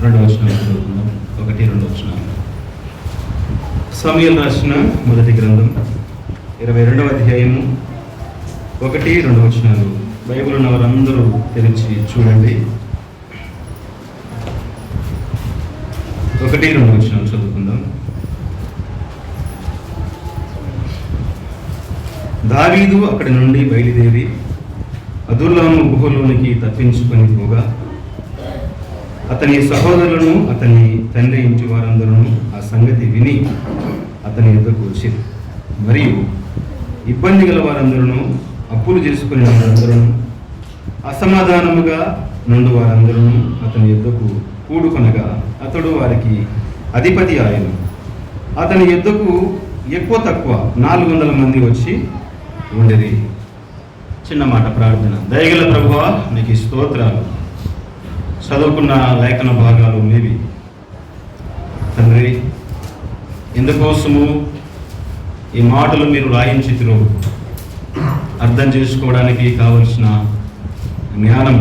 2వ వచనం చదువుకుందాం. 1-2 వచనాలు. సమూయేలు రాసిన మొదటి గ్రంథం 22వ అధ్యాయము 1-2 వచనాలు. బైబిల్ ఉన్న వారందరూ తెరిచి చూడండి. 1-2 వచనాలు చదువుకుందాం. దావీదు అక్కడి నుండి బయలుదేరి అదుల్లాము గుహలోనికి తప్పించుకొని పోగా అతని సహోదరులను అతని తండ్రి ఇంటి వారందరూ ఆ సంగతి విని అతని ఎదుకు వచ్చారు. మరియు ఇబ్బంది గల వారందరూ, అప్పులు చేసుకుని వారందరూ, అసమాధానముగా నుండి వారందరూ అతని యుద్ధకు కూడుకొనగా అతడు వారికి అధిపతి ఆయను. అతని యుద్ధకు ఎక్కువ తక్కువ 400 మంది వచ్చి ఉండేది. చిన్న మాట ప్రార్థన. దయగల ప్రభువా, నీకు స్తోత్రాలు. చదువుకున్న లేఖన భాగాలు మీవి తండ్రి. ఎందుకోసము ఈ మాటలు మీరు రాయించితిరో అర్థం చేసుకోవడానికి కావలసిన జ్ఞానం,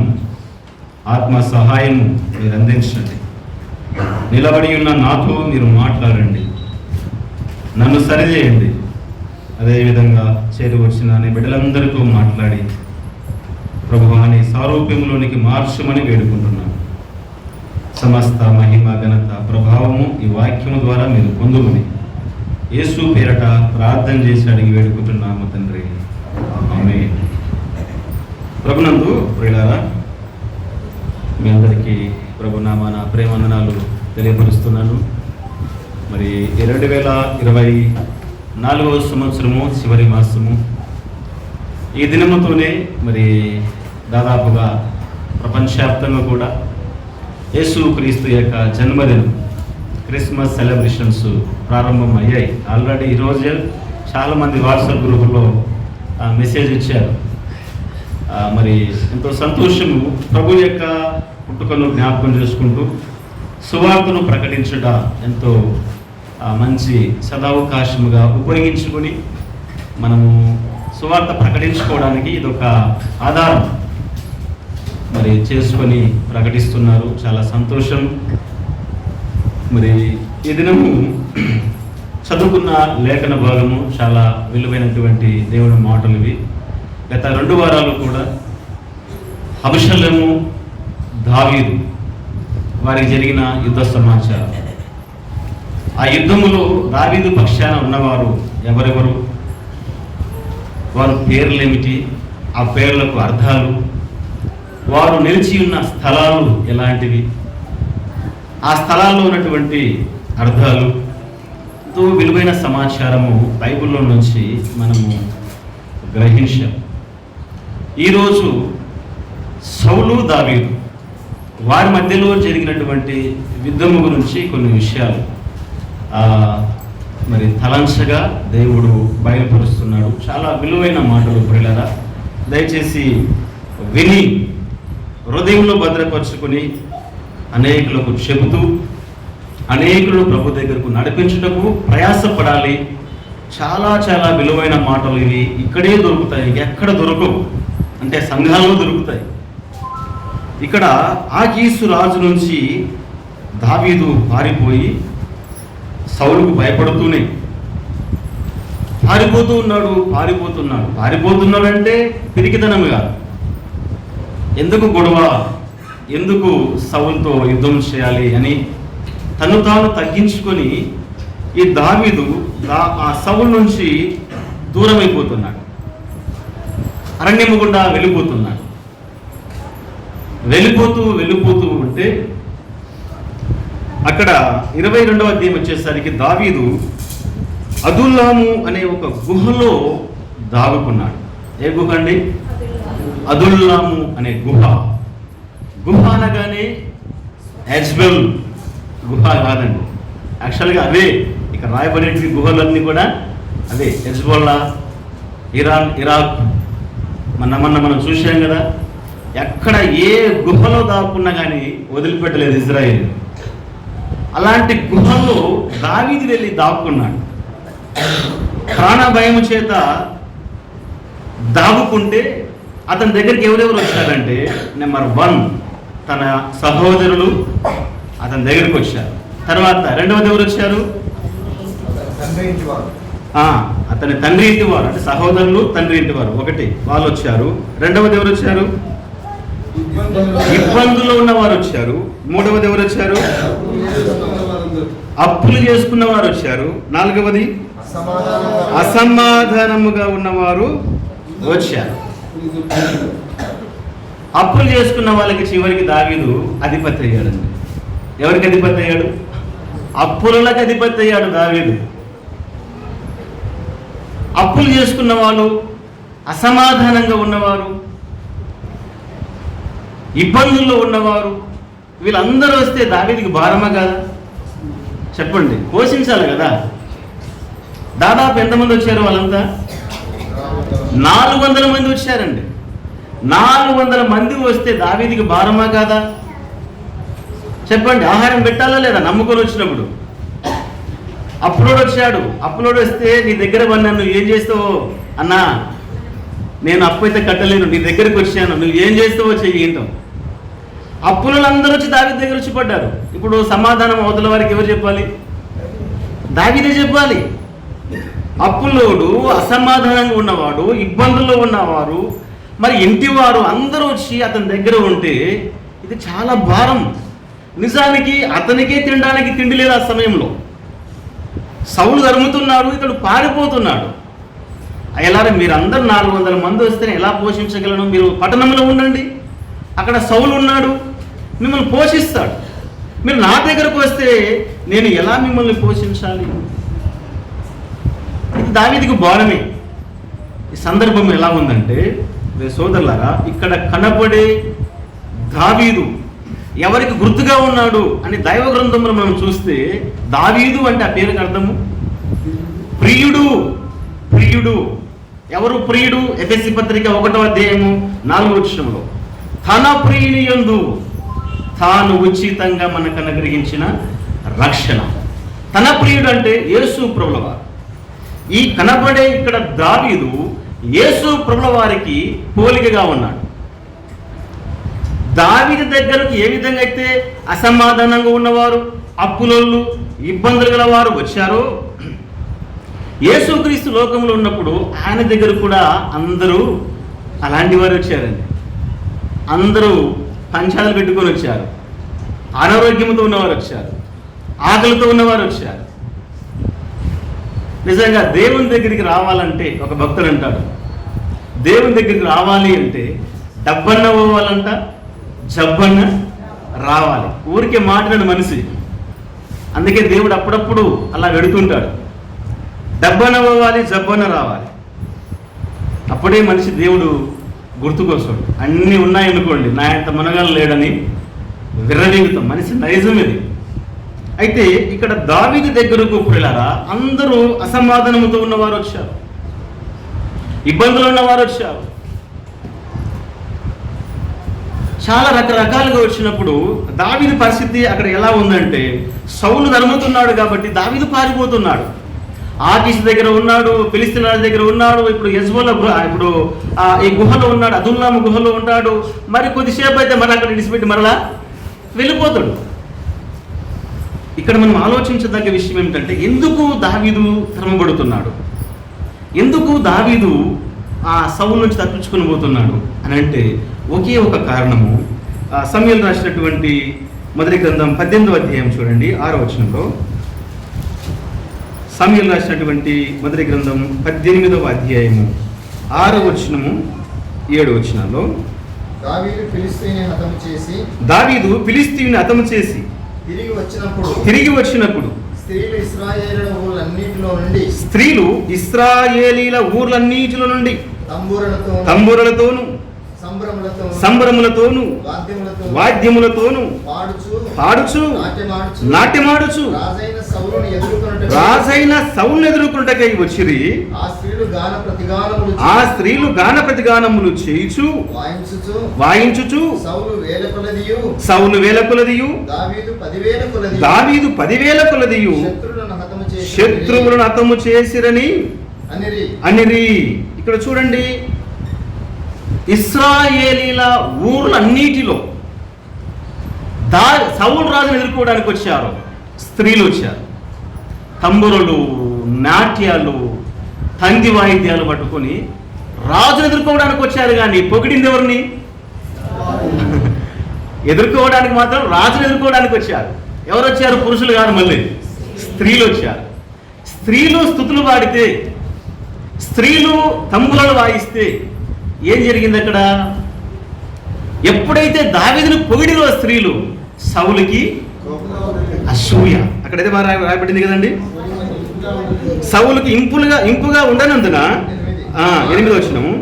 ఆత్మ సహాయము మీరు అందించండి. నిలబడి ఉన్న నాతో మీరు మాట్లాడండి, నన్ను సరిచేయండి. అదేవిధంగా చేరి వచ్చిన నీ బిడ్డలందరితో మాట్లాడి ప్రభువా నీ సారూప్యంలోనికి మార్చమని వేడుకుంటున్నాను. సమస్త మహిమ, ఘనత, ప్రభావము ఈ వాక్యము ద్వారా మీరు పొందుమని యేసు పేరట ప్రార్థన చేసి అడిగి వేడుకుంటున్నాము తండ్రి, ఆమేన్. ప్రభునందు ప్రియులారా, మీ అందరికీ ప్రభునామాన ప్రేమందనాలు తెలియపరుస్తున్నాను. మరి 2024వ సంవత్సరము చివరి మాసము. ఈ దినముతోనే మరి దాదాపుగా ప్రపంచవ్యాప్తంగా కూడా యేసు క్రీస్తు యొక్క జన్మదినం, క్రిస్మస్ సెలబ్రేషన్స్ ప్రారంభం అయ్యాయి. ఆల్రెడీ ఈరోజు చాలామంది వాట్సాప్ గ్రూపులో మెసేజ్ ఇచ్చారు. మరి ఎంతో సంతోషము. ప్రభు యొక్క పుట్టుకను జ్ఞాపకం చేసుకుంటూ సువార్తను ప్రకటించుట ఎంతో మంచి సదావకాశముగా ఉపయోగించుకొని మనము సువార్త ప్రకటించుకోవడానికి ఇదొక ఆధారం మరి చేసుకొని ప్రకటిస్తున్నారు. చాలా సంతోషం. మరి ఈ దినము చదువుకున్న లేఖన భాగము చాలా విలువైనటువంటి దేవుని మాటలు ఇవి. గత 2 వారాలు కూడా అబషలోము, దావీదు వారికి జరిగిన యుద్ధ సమాచారం. ఆ యుద్ధములో దావీదు పక్షాన ఉన్నవారు ఎవరెవరు, వారి పేర్లేమిటి, ఆ పేర్లకు అర్థాలు, వారు నిలిచి ఉన్న స్థలాలు ఎలాంటివి, ఆ స్థలాల్లో ఉన్నటువంటి అర్థాలు, ఎంతో విలువైన సమాచారము బైబిల్లో నుంచి మనము గ్రహించాం. ఈరోజు సౌలు, దావీదు వారి మధ్యలో జరిగినటువంటి యుద్ధము గురించి కొన్ని విషయాలు మరి తలంచగా దేవుడు బయలుపరుస్తున్నాడు. చాలా విలువైన మాటలు ప్రియులారా, దయచేసి విని హృదయంలో భద్రపరుచుకొని అనేకులకు చెబుతూ అనేకులను ప్రభు దగ్గరకు నడిపించుటకు ప్రయాసపడాలి. చాలా చాలా విలువైన మాటలు ఇవి. ఇక్కడే దొరుకుతాయి, ఎక్కడ దొరకవు. అంటే సంఘాల్లో దొరుకుతాయి. ఇక్కడ ఆకీసు రాజు నుంచి దావీదు పారిపోయి సౌలుకు భయపడుతూనే పారిపోతున్నాడంటే పిరికితనం కాదు. ఎందుకు గొడవ, ఎందుకు సౌలుతో యుద్ధం చేయాలి అని తను తాను తగ్గించుకొని ఈ దావీదు ఆ సౌలు నుంచి దూరం అయిపోతున్నాడు. అరణ్యము గుండా వెళ్ళిపోతున్నాడు. వెళ్ళిపోతూ ఉంటే అక్కడ 22వ అధ్యాయం వచ్చేసరికి దావీదు అదుల్లాము అనే ఒక గుహలో దాగుకున్నాడు. ఏ గుహ అండి? అదుల్లాము అనే గుహ. గుహ అనగానే హెజ్బెల్ గుహ కాదండి. యాక్చువల్గా అవే ఇక్కడ రాయబడేటివి గుహలన్నీ కూడా అవే. హెజ్బొల్లా, ఇరాన్, ఇరాక్ మనం చూసాం కదా. ఎక్కడ ఏ గుహలో దాక్కున్నా కానీ వదిలిపెట్టలేదు ఇజ్రాయేల్. అలాంటి గుహలో దావీదు వెళ్ళి దాక్కున్నాడు. ప్రాణ భయము చేత దాగుకుంటే అతని దగ్గరికి ఎవరెవరు వచ్చారంటే, నెంబర్ 1 తన సహోదరులు, ఆ అతని దగ్గరికి వచ్చారు. తర్వాత రెండవది ఎవరు వచ్చారు? అతని తండ్రి ఇంటి వారు, అంటే సహోదరులు తండ్రి ఇంటి వారు ఒకటి, వాళ్ళు వచ్చారు. రెండవది ఎవరు వచ్చారు? ఇబ్బందులు ఉన్నవారు వచ్చారు. మూడవది ఎవరు వచ్చారు? అప్పులు చేసుకున్న వారు వచ్చారు. నాలుగవది అసమాధానముగా ఉన్నవారు వచ్చారు. అప్పులు చేసుకున్న వాళ్ళకి చివరికి దావీదు అధిపతి అయ్యాడండి. ఎవరికి అధిపతి అయ్యాడు? అప్పులకు అధిపతి అయ్యాడు దావీదు. అప్పులు చేసుకున్న వాళ్ళు, అసమాధానంగా ఉన్నవారు, ఇబ్బందుల్లో ఉన్నవారు, వీళ్ళందరూ వస్తే దావీదుకి భారమా కాదా? చెప్పండి, పోషించాలి కదా. దాదాపు ఎంతమంది వచ్చారు? వాళ్ళంతా 400 మంది వచ్చారండి. 400 మంది వస్తే దావీదుకి భారమా కాదా? చెప్పండి, ఆహారం పెట్టాలా లేదా? నమ్ముకొని వచ్చినప్పుడు అప్పులోడు వచ్చాడు. అప్పులోడు వస్తే నీ దగ్గర నన్ను ఏం చేస్తావో అన్నా, నేను అప్పు అయితే కట్టలేను, నీ దగ్గరికి వచ్చాను, నువ్వు ఏం చేస్తావో చెయ్యి ఏంటో. అప్పులందరూ వచ్చి దావీదు దగ్గర వచ్చి పడ్డారు. ఇప్పుడు సమాధానం అవతల వారికి ఎవరు చెప్పాలి? దావీదే చెప్పాలి. అప్పులోడు, అసమాధానంగా ఉన్నవాడు, ఇబ్బందుల్లో ఉన్నవారు, మరి ఇంటివారు అందరూ వచ్చి అతని దగ్గర ఉంటే ఇది చాలా భారం. నిజానికి అతనికే తినడానికి తిండి లేదు ఆ సమయంలో. సౌలు తరుముతున్నాడు, ఇతడు పారిపోతున్నాడు. అయ్యలారా, మీరందరూ 400 మంది వస్తే ఎలా పోషించగలను? మీరు పట్టణంలో ఉండండి, అక్కడ సౌలు ఉన్నాడు, మిమ్మల్ని పోషిస్తాడు. మీరు నా దగ్గరకు వస్తే నేను ఎలా మిమ్మల్ని పోషించాలి? ఇది దావీదుకు భారమే. ఈ సందర్భం ఎలా ఉందంటే సోదరులారా, ఇక్కడ కనపడే దావీదు ఎవరికి గుర్తుగా ఉన్నాడు అని దైవ గ్రంథంలో మనం చూస్తే, దావీదు అంటే ఆ పేరుకి అర్థము ప్రియుడు. ప్రియుడు ఎవరు? ప్రియుడు ఎఫెసీ పత్రిక 1వ అధ్యాయము 4వ వచనంలో, తన ప్రియుని యందు తాను ఉచితంగా మనకు అనుగ్రహించిన రక్షణ. తన ప్రియుడు అంటే యేసు ప్రభుల వారు. ఈ కనబడే ఇక్కడ దావీదు యేసు ప్రభుల వారికి పోలికగా ఉన్నాడు. దావీదు దగ్గరకు ఏ విధంగా అయితే అసమాధానంగా ఉన్నవారు, అప్పులోళ్ళు, ఇబ్బందులు గల వారు వచ్చారో, యేసుక్రీస్తు లోకంలో ఉన్నప్పుడు ఆయన దగ్గర కూడా అందరూ అలాంటి వారు వచ్చారండి. అందరూ పంచాలు పెట్టుకొని వచ్చారు. అనారోగ్యంతో ఉన్నవారు వచ్చారు, ఆకలితో ఉన్నవారు వచ్చారు. నిజంగా దేవుని దగ్గరికి రావాలంటే ఒక భక్తుడు అంటాడు, దేవుని దగ్గరికి రావాలి అంటే డబ్బన్న పోవాలంట, జబ్బన్న రావాలి. ఊరికే మాట్లాడు మనిషి. అందుకే దేవుడు అప్పుడప్పుడు అలా వెడుతుంటాడు. డబ్బన్న పోవాలి, జబ్బన్న రావాలి. అప్పుడే మనిషి దేవుడు గుర్తుకొస్తాడు. అన్నీ ఉన్నాయనుకోండి, నా ఎంత మునగలు లేడని విర్రవీగుతాం. మనిషి నైజం ఇది. అయితే ఇక్కడ దావీదు దగ్గరకు పిల్లరా అందరూ అసమాధానముతో ఉన్నవారు వచ్చారు, ఇబ్బందులు ఉన్నవారు వచ్చారు. చాలా రకరకాలుగా వచ్చినప్పుడు దావీదు పరిస్థితి అక్కడ ఎలా ఉందంటే, సౌలు తరుముతున్నాడు కాబట్టి దావీదు పారిపోతున్నాడు. ఆకీష్ దగ్గర ఉన్నాడు, ఫిలిస్తీన్ల దగ్గర ఉన్నాడు, ఇప్పుడు యెజ్బోల ఇప్పుడు ఈ గుహలో ఉన్నాడు, అదుల్లాము గుహలో ఉంటాడు. మరి కొద్దిసేపు అయితే మన అక్కడ విడిచిపెట్టి మరలా వెళ్ళిపోతాడు. ఇక్కడ మనం ఆలోచించదగ్గ విషయం ఏమిటంటే, ఎందుకు దావీదు తరమబడుతున్నాడు, ఎందుకు దావీదు ఆ సౌలు నుంచి తప్పించుకొని పోతున్నాడు అని అంటే ఒకే ఒక కారణము. సమూయేలు రాసినటువంటి మొదటి గ్రంథం 18వ అధ్యాయం చూడండి, 6వ వచనంలో. సమూయేలు రాసినటువంటి మొదటి గ్రంథం 18వ అధ్యాయము 6వ వచనము 7వ వచనాల్లో, దావీదు ఫిలిష్తీయుని హతము చేసి తిరిగి వచ్చినప్పుడు స్త్రీలు ఇశ్రాయేలీల ఊర్లన్నిటిలో నుండి తంబూరలతోను సంబరములతోను వాద్యములతోను పాడుచు నాట్యమాడుచు రాజైన సౌలును ఎదుర్కొనుటకై వచ్చిరి. ఆ స్త్రీలు గాన ప్రతిగానములు చేయుచు వాయించుచు సౌలు వేల కొలదియు దావీదు 10,000 కొలదియు శత్రువులను హతము చేసిరని అనిరి. ఇక్కడ చూడండి, ఇశ్రాయేలీల ఊర్లన్నిటిలో సౌలు రాజును ఎదుర్కోవడానికి వచ్చారు, స్త్రీలు వచ్చారు. తంబురులు, నాట్యాలు, తంది వాయిద్యాలు పట్టుకొని రాజును ఎదుర్కోవడానికి వచ్చారు. కానీ పొగిడింది ఎవరిని? ఎదుర్కోవడానికి మాత్రం రాజును ఎదుర్కోవడానికి వచ్చారు. ఎవరు వచ్చారు? పురుషులు కాదు, మళ్ళీ స్త్రీలు వచ్చారు. స్త్రీలు స్తుతులు పాడితే, స్త్రీలు తంబులను వాయిస్తే ఏం జరిగింది అక్కడ? ఎప్పుడైతే దావీదును పొగిడిరో స్త్రీలు, సౌలుకి అసూయ. అక్కడైతే రాయబడింది కదండి, సౌలుకి ఇంపుగా ఉండనందున 8వ వచనము,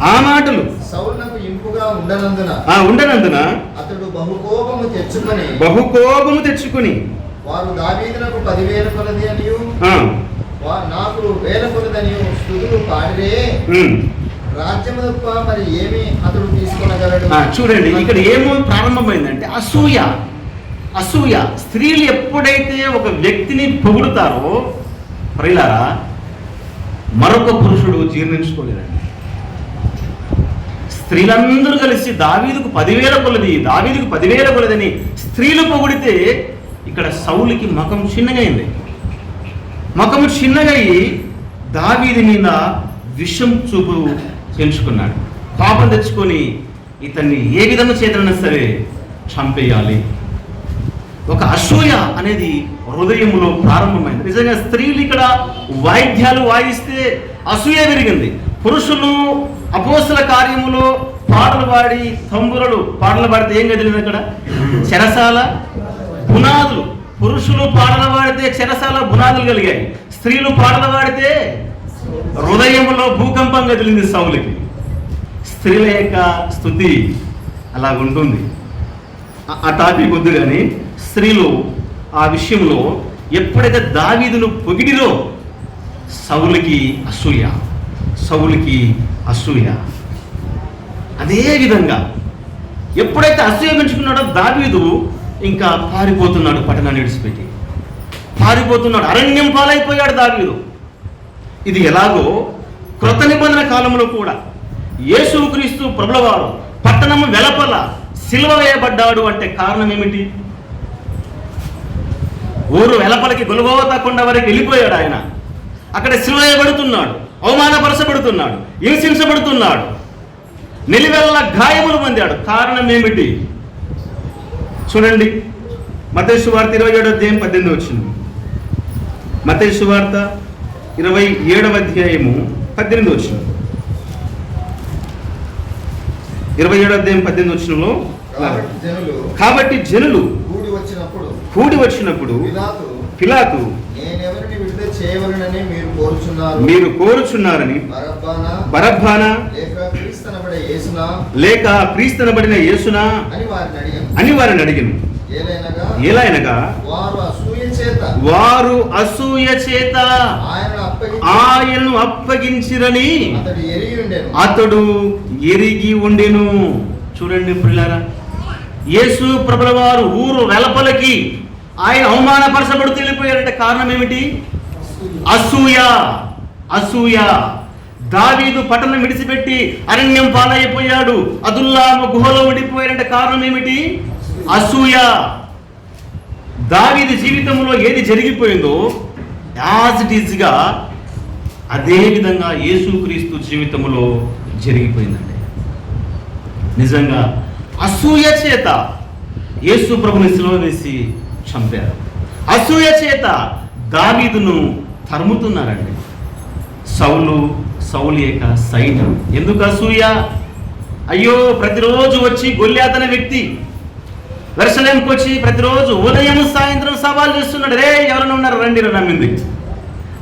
ఆ మాటలు ఉండనందున అతడు బహుకోపము తెచ్చుకొని వారు దావీదునకు 10,000 కొలది అనియు నాకు 1000 కొలదని స్తుతులు పాడిరే, రాజ్యము తప్ప మరి ఏమి అతడు తీసుకొనగలడు. చూడండి, ఇక్కడ ఏమో ప్రారంభమైందంటే అసూయ. అసూయ. స్త్రీలు ఎప్పుడైతే ఒక వ్యక్తిని పొగుడుతారో ప్రియులారా, మరొక పురుషుడు జీర్ణించుకోలేదండి. స్త్రీలందరూ కలిసి దావీదుకు 10,000 కొలది, దావీదుకు 10,000 కొలదని స్త్రీలు పొగిడితే ఇక్కడ సౌలుకి ముఖం చిన్నగైంది. ముఖం చిన్నగయి దావీదు మీద విషం చూపు పెంచుకున్నాడు. పాపం తెచ్చుకొని ఇతన్ని ఏ విధంగా చేతనైనా సరే చంపేయాలి. ఒక అసూయ అనేది హృదయంలో ప్రారంభమైంది. నిజంగా స్త్రీలు ఇక్కడ వాయిద్యాలు వాయిస్తే అసూయ పెరిగింది. పురుషులు అపోస్తుల కార్యములో పాటలు పాడి, తంబురలు పాటలు పాడితే ఏం కదిలింది అక్కడ? చెరసాల బునాదులు. పురుషులు పాటలు పాడితే చెరసాల బునాదులు కలిగాయి. స్త్రీలు పాటలు పాడితే హృదయంలో భూకంపం కదిలింది సౌలుకి. స్త్రీల యొక్క స్తుతి అలాగుంటుంది. ఆ టాపిక్ వద్దు. కానీ స్త్రీలు ఆ విషయంలో ఎప్పుడైతే దావీదును పొగిడిరో సౌలుకి అసూయ, సౌలుకి అసూయ. అదే విధంగా ఎప్పుడైతే అసూయ పెంచుకున్నాడో దావీదు ఇంకా పారిపోతున్నాడు, పట్టణాన్ని విడిచిపెట్టి పారిపోతున్నాడు, అరణ్యం పాలైపోయాడు దావీదు. ఇది ఎలాగో క్రొత్త నిబంధన కాలంలో కూడా యేసుక్రీస్తు ప్రభులవారు పట్టణము వెలపల సిలువ వేయబడ్డాడు అంటే కారణం ఏమిటి? ఊరు వెలపలకి గొల్గోతా కొండ వరకు వెళ్ళిపోయాడు ఆయన. అక్కడ సిలువ వేయబడుతున్నాడు, అవమానపరచబడుతున్నాడు, హింసించబడుతున్నాడు, నిలువెల్ల గాయములు పొందాడు. కారణం ఏమిటి? చూడండి, మత్తయి సువార్త 27వ అధ్యాయం 18వ వచనం. మత్తయి సువార్త 27వ అధ్యాయము 18వ వచనం. 27వ అధ్యాయం 18వ వచనంలో, కాబట్టి జనులు కూడి వచ్చినప్పుడు పిలాతు మీరు కోరుచున్నారని బరబ్బానా లేక క్రీస్తనబడిన యేసునా అని వారిని అడిగాను. ఏలైనగా వారు అసూయ చేత ఆయనను అప్పగించిరని అతడు ఎరిగి ఉండెను. చూడండి ప్రియులారా, యేసు ప్రభుల వారు ఊరు వెలపలకి ఆయన అవమానపరచబడుతూ వెళ్ళిపోయారంటే కారణం ఏమిటి? అసూయ. అసూయ. దావీదు పట్టణం విడిచిపెట్టి అరణ్యం పాలైపోయాడు, అదుల్లాము గుహలో ఉండిపోయారంటే కారణం ఏమిటి? అసూయ. దావీదు జీవితంలో ఏది జరిగిపోయిందో యాజ్ ఇట్ ఈజ్గా అదే విధంగా యేసుక్రీస్తు జీవితంలో జరిగిపోయిందండి. నిజంగా అసూయ చేత యేసు ప్రభుని సిలువ వేసి చంపారు. అసూయ చేత దావీదును తరుముతున్నారండి. సౌలు యొక్క సైన్యం. ఎందుకు అసూయ? అయ్యో, ప్రతిరోజు వచ్చి గొల్యాతన వ్యక్తి యెరూషలేముకు వచ్చి ప్రతిరోజు ఉదయం సాయంత్రం సవాల్ చేస్తున్నాడు. రే, ఎవరైనా ఉన్నారు రండిరా నా మీద,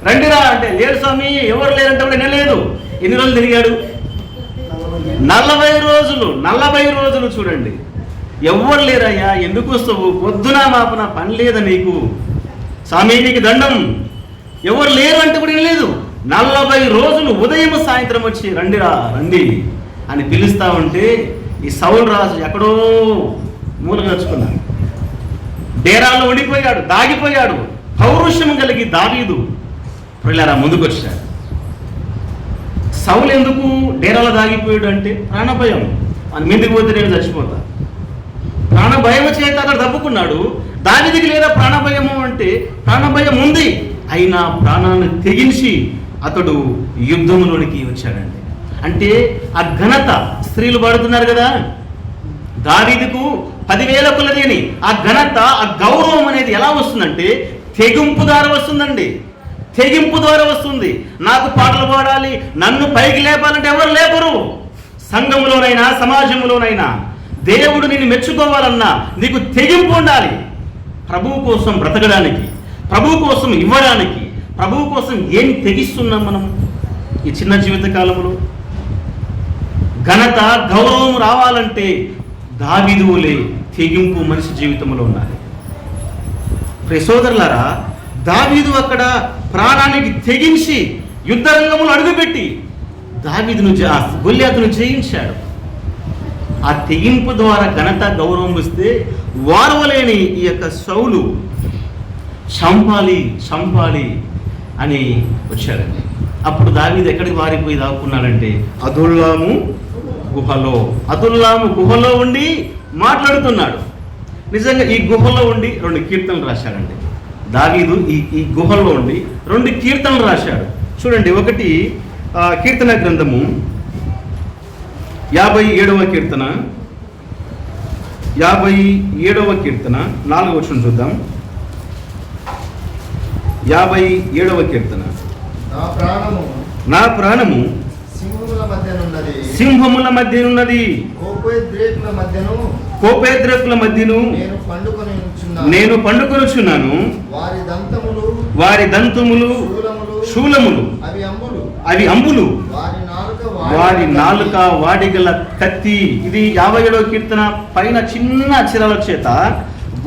రండిరా అంటే లేరు స్వామి, ఎవరు లేరంటే కూడా లేదు. ఎన్ని రోజులు తిరిగాడు? 40 రోజులు. చూడండి, ఎవ్వరు లేరయ్యా, ఎందుకు వస్తావు? పొద్దున మాపన పని లేదా నీకు? స్వామి నీకు దండం, ఎవరు లేరు అంటే కూడా లేదు. 40 రోజులు ఉదయం సాయంత్రం వచ్చి రండిరా రండి అని పిలుస్తా ఉంటే ఈ సౌలు రాజు ఎక్కడో మూలగచ్చుకున్నాడు, డేరాల్లో ఉండిపోయాడు, దాగిపోయాడు. పౌరుషం కలిగి దావీదు ప్రియులారా ముందుకు వచ్చాడు. సౌలు ఎందుకు డేరాలో దాగిపోయాడు అంటే ప్రాణభయం. అని మీదకి పోతే నేను చచ్చిపోతా. ప్రాణభయం చేత అతడు తప్పుకున్నాడు. దావీదుకి లేదా ప్రాణభయము అంటే ప్రాణభయం ఉంది, అయినా ప్రాణాన్ని తెగించి అతడు యుద్ధంలోనికి వచ్చాడండి. అంటే ఆ ఘనత, స్త్రీలు పాడుతున్నారు కదా, దావీదుకు 10,000 కొలది అని. ఆ ఘనత, ఆ గౌరవం అనేది ఎలా వస్తుందంటే తెగింపు ద్వారా వస్తుందండి. తెగింపు ద్వారా వస్తుంది. నాకు పాటలు పాడాలి, నన్ను పైకి లేపాలంటే ఎవరు లేపరు. సంఘంలోనైనా సమాజంలోనైనా దేవుడు నిన్ను మెచ్చుకోవాలన్నా నీకు తెగింపు ఉండాలి. ప్రభువు కోసం బ్రతకడానికి, ప్రభువు కోసం ఇవ్వడానికి, ప్రభువు కోసం ఏం తెగిస్తున్నాం మనం ఈ చిన్న జీవిత కాలంలో? ఘనత, గౌరవం రావాలంటే దావీదులే తెగింపు మనిషి జీవితంలో ఉండాలి. ప్రియ సోదరులారా, దావీదు అక్కడ ప్రాణానికి తెగించి యుద్ధ రంగంలో అడుగుపెట్టి గొల్యాతును జయించాడు. ఆ తెగింపు ద్వారా ఘనత, గౌరవం వస్తే వారవలేని ఈ యొక్క సౌలు చంపాలి అని వచ్చాడండి. అప్పుడు దావీదు ఎక్కడికి వారిపోయి దాక్కున్నాడంటే అదుల్లాము గుహలో ఉండి మాట్లాడుతున్నాడు. నిజంగా ఈ గుహలో ఉండి 2 కీర్తనలు రాశాడండి దావీదు. ఈ గుహలో ఉండి 2 కీర్తనలు రాశాడు. చూడండి, ఒకటి కీర్తన గ్రంథము 57వ కీర్తన 4వ వచనం చూద్దాం. 57వ కీర్తన. నా ప్రాణము సింహముల మధ్యనున్నది, కోపేద్రేకుల మధ్యను నేను పండుకొనుచున్నాను. వారి దంతములు శూలములు, అవి అంబులు, వారి నాలుక వాడిగల కత్తి. ఇది 57వ కీర్తన పైన చిన్న అక్షరాల చేత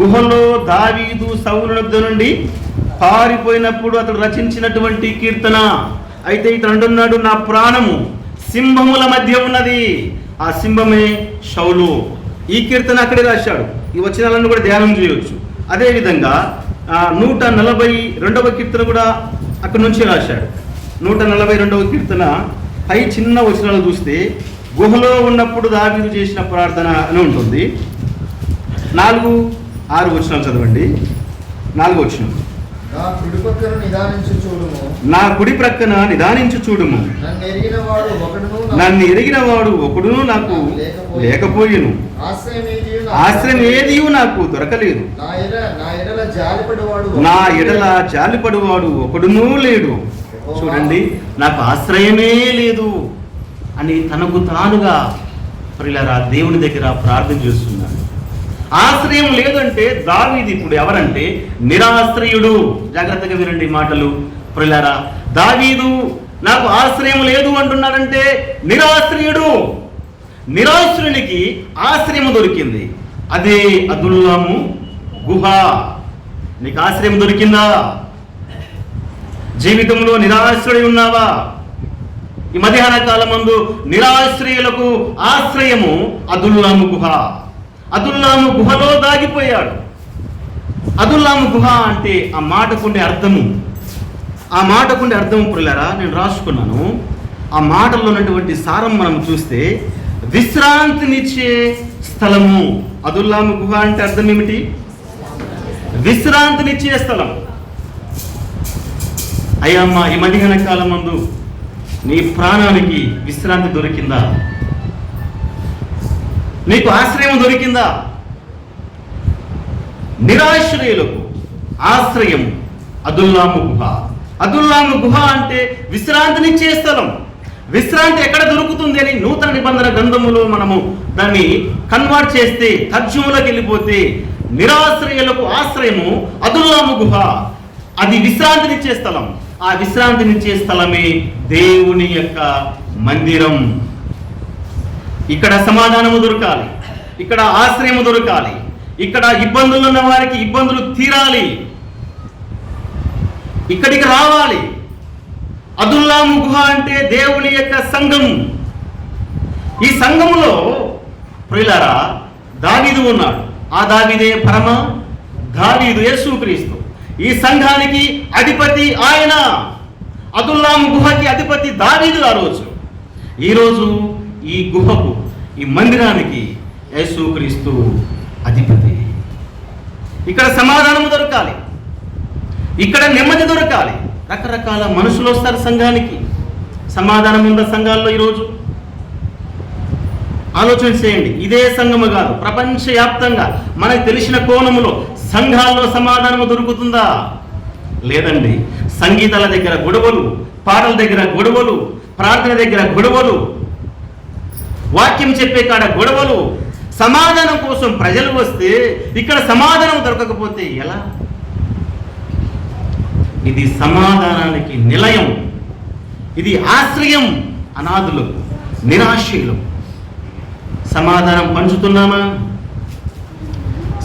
గుహలో దావీదు సౌలు వద్ద నుండి పారిపోయినప్పుడు అతడు రచించినటువంటి కీర్తన. అయితే ఇతడు అంటున్నాడు, నా ప్రాణము సింహముల మధ్య ఉన్నది. ఆ సింహమే సౌలు. ఈ కీర్తన అక్కడే రాశాడు. ఈ వచనాలను కూడా ధ్యానం చేయవచ్చు. అదేవిధంగా 142వ కీర్తన కూడా అక్కడి నుంచి రాశాడు. 142వ కీర్తన పై చిన్న వచనాలు చూస్తే గుహలో ఉన్నప్పుడు దావీదు చేసిన ప్రార్థన అని ఉంటుంది. 4-6 వచనాలు చదవండి. 4వ వచనం. నా కుడి ప్రక్కన నిదానించు చూడుము, నన్ను ఎరిగిన వాడు ఒకడును నాకు లేకపోయేను, ఆశ్రయం ఏది నాకు దొరకలేదు, నా ఎడల జాలిపడువాడు ఒకడునూ లేడు. చూడండి, నాకు ఆశ్రయమే లేదు అని తనకు తానుగా ప్రియులారా దేవుని దగ్గర ప్రార్థన చేస్తున్నాడు. ఆశ్రయం లేదంటే దావీదు ఇప్పుడు ఎవరంటే నిరాశ్రయుడు. జాగ్రత్తగా వినండి మాటలు ప్రియులారా. దావీదు నాకు ఆశ్రయం లేదు అంటున్నాడంటే నిరాశ్రయుడు. నిరాశ్రయునికి ఆశ్రయం దొరికింది. అదే అదుల్లాము గుహ. నీకు ఆశ్రయం దొరికిందా? జీవితంలో నిరాశ్రయుడు ఉన్నావా? ఈ మధ్యాహ్న కాలం ముందు నిరాశ్రయులకు ఆశ్రయము అదుల్లాము గుహ. అదుల్లాము గుహలో దాగిపోయాడు. అదుల్లాము గుహ అంటే ఆ మాటకుండే అర్థము, ప్రియులారా నేను రాసుకున్నాను. ఆ మాటల్లో ఉన్నటువంటి సారం మనం చూస్తే విశ్రాంతినిచ్చే స్థలము. అదుల్లాము గుహ అంటే అర్థం ఏమిటి? విశ్రాంతినిచ్చే స్థలం. అయ్యమ్మ, ఈ మధ్యాహ్న కాలం ముందు నీ ప్రాణానికి విశ్రాంతి దొరికిందా? నీకు ఆశ్రయం దొరికిందా? నిరాశ్రయులకు ఆశ్రయం అదుల్లాము గుహ. అదుల్లాము గుహ అంటే విశ్రాంతినిచ్చే స్థలం. విశ్రాంతి ఎక్కడ దొరుకుతుంది అని నూతన నిబంధన గ్రంథములో మనము దాన్ని కన్వర్ట్ చేస్తే, తర్జుమలోకి వెళ్ళిపోతే నిరాశ్రయులకు ఆశ్రయము అదుల్లాము గుహ. అది విశ్రాంతినిచ్చే స్థలం. ఆ విశ్రాంతినిచ్చే స్థలమే దేవుని యొక్క మందిరం. ఇక్కడ సమాధానము దొరకాలి, ఇక్కడ ఆశ్రయము దొరకాలి, ఇక్కడ ఇబ్బందులు ఉన్న వారికి ఇబ్బందులు తీరాలి, ఇక్కడికి రావాలి. అదుల్లాము గుహ అంటే దేవుని యొక్క సంఘం. ఈ సంఘములో ప్రియులారా దావీదు ఉన్నాడు. ఆ దావీదే పరమ దావీదు, యేసుక్రీస్తు. ఈ సంఘానికి అధిపతి ఆయన. అదుల్లాము గుహకి అధిపతి దావీదు ఆ రోజు. ఈరోజు ఈ గుహకు, ఈ మందిరానికి యేసుక్రీస్తు అధిపతి. ఇక్కడ సమాధానం దొరకాలి, ఇక్కడ నెమ్మది దొరకాలి. రకరకాల మనుషులు వస్తారు సంఘానికి. సమాధానం ఉందా సంఘాల్లో ఈరోజు? ఆలోచన చేయండి. ఇదే సంఘము కాదు, ప్రపంచవ్యాప్తంగా మనకు తెలిసిన కోణములో సంఘాల్లో సమాధానము దొరుకుతుందా? లేదండి. సంగీతాల దగ్గర గొడవలు, పాటల దగ్గర గొడవలు, ప్రార్థన దగ్గర గొడవలు, వాక్యం చెప్పే కాడ గొడవలు. సమాధానం కోసం ప్రజలు వస్తే ఇక్కడ సమాధానం దొరకకపోతే ఎలా? ఇది సమాధానానికి నిలయం, ఇది ఆశ్రయం అనాథులకు, నిరాశ్రయులకు. సమాధానం పంచుతున్నామా?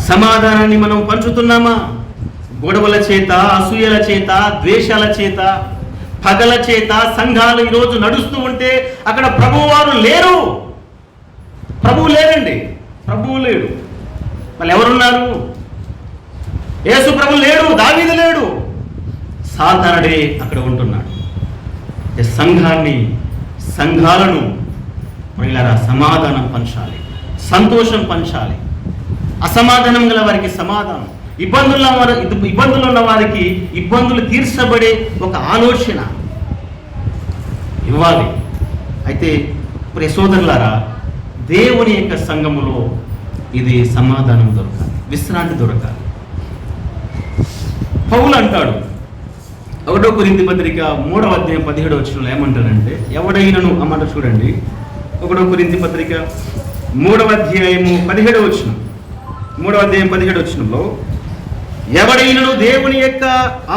సమాధానాన్ని మనం పంచుతున్నామా? గొడవల చేత, అసూయల చేత, ద్వేషాల చేత, పగల చేత సంఘాలు ఈరోజు నడుస్తూ ఉంటే అక్కడ ప్రభువారు లేరు. ప్రభువు లేరండి, ప్రభువు లేడు. వాళ్ళు ఎవరున్నారు? యేసు ప్రభు లేడు, దావీదు లేడు, సాతానుడే అక్కడ ఉంటున్నాడు. సంఘాలను మహిళారా సమాధానం పంచాలి, సంతోషం పంచాలి. అసమాధానం గల వారికి సమాధానం, ఇబ్బందులు ఉన్న వారికి ఇబ్బందులు తీర్చబడే ఒక ఆలోచన ఇవ్వాలి. అయితే ప్రియ సోదరులారా, దేవుని యొక్క సంఘములో ఇది సమాధానం దొరకాలి, విశ్రాంతి దొరకాలి. పౌలు అంటాడు 1 కొరింథీ పత్రిక 3వ అధ్యాయం 17వ వచనంలో ఏమంటాడంటే, ఎవడైనను అన్నమాట చూడండి. 1 కొరింథీ పత్రిక 3వ అధ్యాయము 17వ వచనం, 3వ అధ్యాయం 17వ వచనంలో, ఎవడైనను దేవుని యొక్క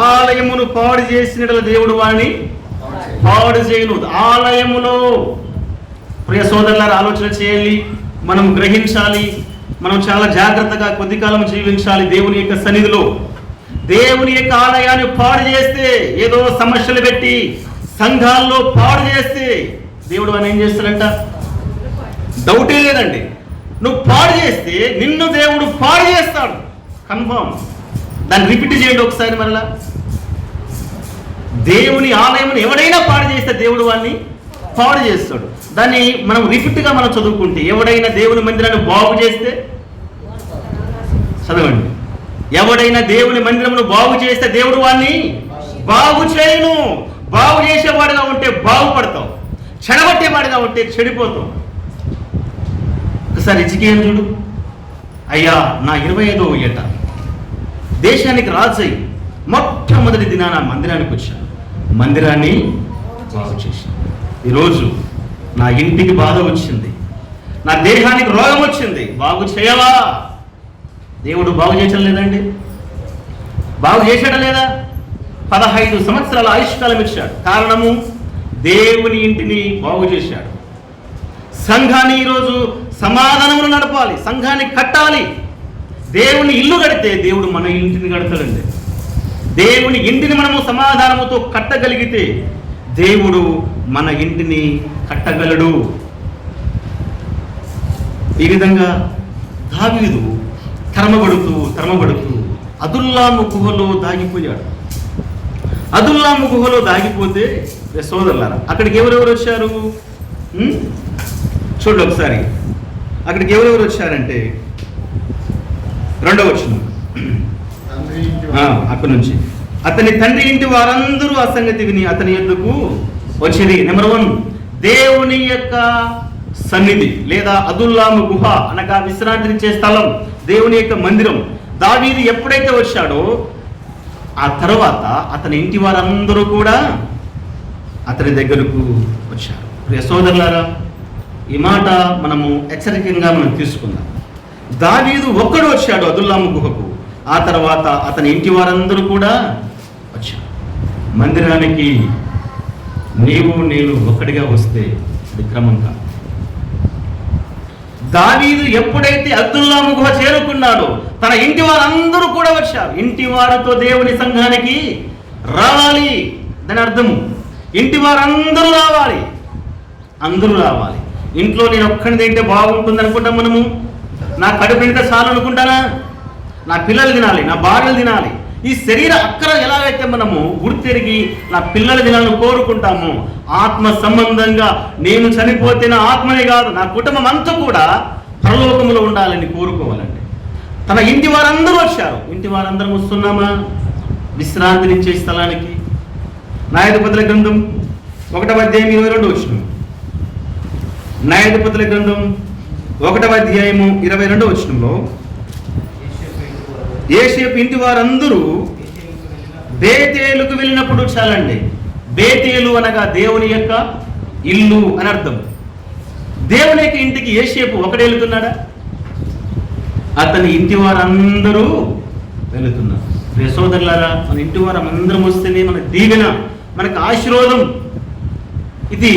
ఆలయమును పాడు చేసిన దేవుడు వారిని పాడు చేయను. ఆలయములో ప్రియ సోదరులారా ఆలోచన చేయాలి, మనం గ్రహించాలి, మనం చాలా జాగ్రత్తగా కొద్ది కాలం జీవించాలి. దేవుని యొక్క సన్నిధిలో దేవుని యొక్క ఆలయాన్ని పాడు చేస్తే, ఏదో సమస్యలు పెట్టి సంఘాల్లో పాడు చేస్తే దేవుడు అని ఏం చేస్తాడంట? డౌటే లేదండి. నువ్వు పాడు చేస్తే నిన్ను దేవుడు పాడు చేస్తాడు, కన్ఫర్మ్. దాన్ని రిపీట్ చేయండి ఒకసారి మరలా. దేవుని ఆలయం ఎవడైనా పాడు చేస్తే దేవుడు వాడిని పాడు చేస్తాడు. దాన్ని మనం రిపీట్గా మనం చదువుకుంటే, ఎవడైనా దేవుని మందిరాన్ని బాగు చేస్తే, చదవండి, ఎవడైనా దేవుని మందిరమును బాగు చేస్తే దేవుడు వాడిని బాగు చేయను. బాగు చేసేవాడుగా ఉంటే బాగుపడతావు, చెడగొట్టేవాడుగా ఉంటే చెడిపోతావు. ఒకసారి హిజ్కియా చూడు. అయ్యా, నా 25వ ఏట దేశానికి రాజై మొట్టమొదటి దినాన మందిరానికి వచ్చాను, మందిరాన్ని బాగు చేశాను. ఈరోజు నా ఇంటికి బాధ వచ్చింది, నా దేహానికి రోగం వచ్చింది, బాగు చేయవా? దేవుడు బాగు చేయడం లేదండి? బాగు చేశాడా లేదా? 15 సంవత్సరాల ఆయుష్కాలం ఇచ్చాడు. కారణము, దేవుని ఇంటిని బాగు చేశాడు. సంఘాన్ని ఈరోజు సమాధానములు నడపాలి, సంఘాన్ని కట్టాలి. దేవుని ఇల్లు కడితే దేవుడు మన ఇంటిని కడతాడండి. దేవుని ఇంటిని మనము సమాధానముతో కట్టగలిగితే దేవుడు మన ఇంటిని కట్టగలడు. ఈ విధంగా దావీదు తరమబడుతూ అదుల్లాము గుహలో దాగిపోయాడు. అదుల్లాము గుహలో దాగిపోతే సోదరులారా, అక్కడికి ఎవరెవరు వచ్చారు చూడండి ఒకసారి. అక్కడికి ఎవరెవరు వచ్చారంటే 2వ వచనం, అక్కడి నుంచి, అతని తండ్రి ఇంటి వారందరూ ఆ సంగతి విని అతని యొద్దకు వచ్చేది. నెంబర్ 1, దేవుని యొక్క సన్నిధి లేదా అదుల్లాము గుహ అనగా విశ్రాంతినిచ్చే స్థలం, దేవుని యొక్క మందిరం. దావీదు ఎప్పుడైతే వచ్చాడో ఆ తర్వాత అతని ఇంటి వారందరూ కూడా అతని దగ్గరకు వచ్చారు. ప్రియ సోదరులారా, ఈ మాట మనము హెచ్చరికంగా మనం తీసుకుందాం. దావీదు ఒక్కడు వచ్చాడు అదుల్లాము గుహకు, ఆ తర్వాత అతని ఇంటి వారందరూ కూడా వచ్చారు. మందిరానికి నేను ఒక్కడిగా వస్తే అది క్రమం కాదు. దావీదు ఎప్పుడైతే అదుల్లాము గుహ చేరుకున్నాడో తన ఇంటి వారందరూ కూడా వచ్చారు. ఇంటి వారితో దేవుని సంఘానికి రావాలి, దాని అర్థము ఇంటి వారందరూ రావాలి, అందరూ రావాలి. ఇంట్లో నేను ఒక్కడిని తింటే బాగుంటుంది అనుకుంటాం మనము. నా కడుపు నిండితే చాలు అనుకుంటానా? నా పిల్లలు తినాలి, నా భార్యలు తినాలి. ఈ శరీర అక్కర ఎలాగైతే మనము గుర్తెరిగి నా పిల్లలు తినాలని కోరుకుంటాము, ఆత్మ సంబంధంగా నేను చనిపోతే నా ఆత్మనే కాదు నా కుటుంబం అంతా కూడా పరలోకములో ఉండాలని కోరుకోవాలండి. తన ఇంటి వారందరూ వచ్చారు. ఇంటి వారందరం వస్తున్నామా విశ్రాంతినిచ్చే స్థలానికి? న్యాయాధిపతుల గ్రంథం 1వ అధ్యాయం 22వ వచనం. న్యాయాధిపతుల గ్రంథం 1వ అధ్యాయము 22వ వచనంలో యోసేపు ఇంటి వారందరూ బేతేలుకు వెళ్ళినప్పుడు, చాలండి, బేతేలు అనగా దేవుని యొక్క ఇల్లు అని అర్థం. దేవుని యొక్క ఇంటికి యోసేపు ఒకడే వెళుతున్నాడా? అతని ఇంటి వారందరూ వెళుతున్నారు. ప్రియ సోదరులారా, మన ఇంటి వారం అందరం వస్తేనే మన దీవెన, మనకు ఆశీర్వాదం. ఇది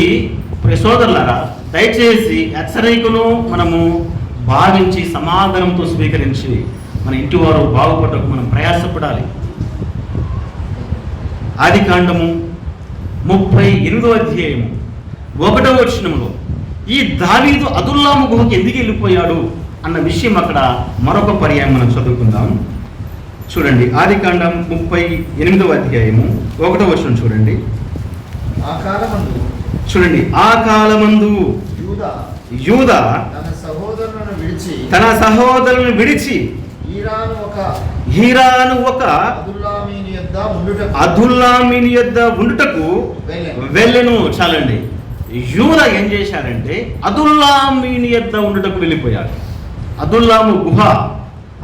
ప్రియ సోదరులారా, దయచేసి హెచ్చరికను మనము భావించి సమాధానంతో స్వీకరించి మన ఇంటి వారు బాగుపడకు మనం ప్రయాసపడాలి. ఆదికాండము 38వ అధ్యాయము 1వ వచనంలో ఈ దావీదు అదుల్లాము గుహకి ఎందుకు వెళ్ళిపోయాడు అన్న విషయం అక్కడ మరొక పర్యాయం మనం చదువుకుందాం. చూడండి, ఆదికాండం 38వ అధ్యాయము 1వ వచనం చూడండి. చూడండి, ఆ కాలమందు యూదా తన సహోదరులను విడిచి హీరాను ఒక అదుల్లామీని యొద్ద ఉండుటకు వెళ్ళెను. చాలండి, యూదా ఏం చేశారంటే అదుల్లామీని యొద్ద ఉండుటకు వెళ్ళిపోయాడు. అదుల్లాము గుహ,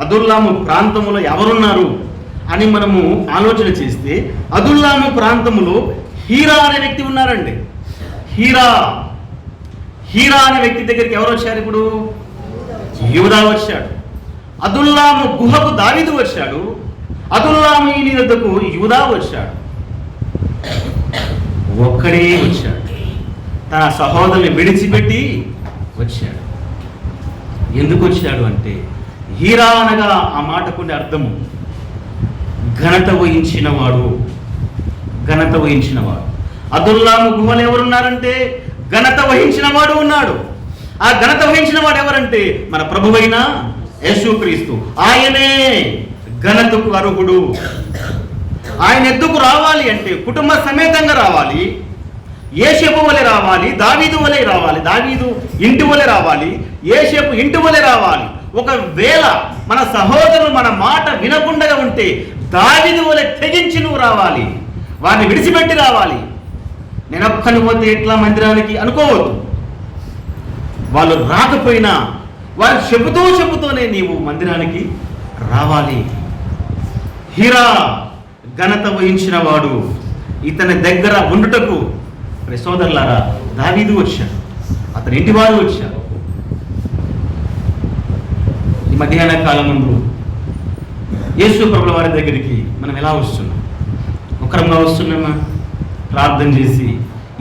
అదుల్లాము ప్రాంతములో ఎవరున్నారు అని మనము ఆలోచన చేస్తే అదుల్లాము ప్రాంతములో హీరా అనే వ్యక్తి ఉన్నారండి. హీరా అనే వ్యక్తి దగ్గరికి ఎవరు వచ్చారు? ఇప్పుడు యూదా వచ్చాడు. అదుల్లాము గుహకు దావీదు వచ్చాడు. అదుల్లామీని వద్దకు యూదా వచ్చాడు. ఒక్కడే వచ్చాడు, తన సహోదరుని విడిచిపెట్టి వచ్చాడు. ఎందుకు వచ్చాడు అంటే హీరా అనగా ఆ మాటకుండే అర్థము ఘనత వహించినవాడు. ఘనత వహించినవాడు. అదుల్లాము గుహలు ఎవరున్నారంటే ఘనత వహించిన వాడు ఉన్నాడు. ఆ ఘనత వహించిన వాడు ఎవరంటే మన ప్రభువైన యేసుక్రీస్తు. ఆయనే ఘనతకు అర్హుడు. ఆయన ఎద్దుకు రావాలి అంటే కుటుంబ సమేతంగా రావాలి. యోసేపు వలె రావాలి, దావీదు వలె రావాలి, దావీదు ఇంటి వలె రావాలి, యోసేపు ఇంటి వలె రావాలి. ఒకవేళ మన సహోదరులు మన మాట వినకుండా ఉంటే దావీదు వలె తెగించి నువ్వు రావాలి, వారిని విడిచిపెట్టి రావాలి. నేను ఒక్కని పోతే ఎట్లా మందిరానికి అనుకోవద్దు. వాళ్ళు రాకపోయినా వారు చెబుతూనే నీవు మందిరానికి రావాలి. హీరా ఘనత వహించిన వాడు, ఇతని దగ్గర ఉండుటకు సోదరులారా దావీదు వచ్చాడు, అతని ఇంటి వారు వచ్చారు. ఈ మధ్యాహ్న కాలం ముందు యేసు ప్రభుల వారి దగ్గరికి మనం ఎలా వస్తున్నాం? ఒకరంగా వస్తున్నామా? ప్రార్థన చేసి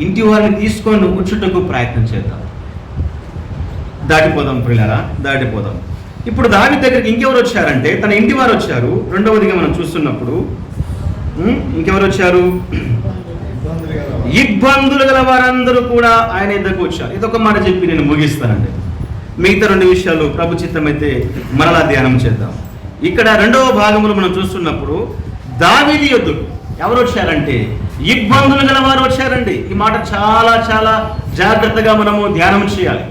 ఇంటి వారిని తీసుకొని కూర్చుటకు ప్రయత్నం చేద్దాం. దాటిపోదాం ప్రియులారా, దాటిపోదాం. ఇప్పుడు దాని దగ్గరికి ఇంకెవరు వచ్చారంటే తన ఇంటి వారు వచ్చారు. రెండవదిగా మనం చూస్తున్నప్పుడు ఇంకెవరు వచ్చారు? ఇబ్బందులు గల వారందరూ కూడా ఆయన దగ్గరకు వచ్చారు. ఇదొక మాట చెప్పి నేను ముగిస్తానండి. మిగతా 2 విషయాలు ప్రభు చిత్తమైతే మరలా ధ్యానం చేద్దాం. ఇక్కడ 2వ భాగంలో మనం చూస్తున్నప్పుడు దావీదు యొద్దకు ఎవరు వచ్చారంటే ఇబ్బందులు గల వారు వచ్చారండి. ఈ మాట చాలా చాలా జాగ్రత్తగా మనము ధ్యానం చేయాలి.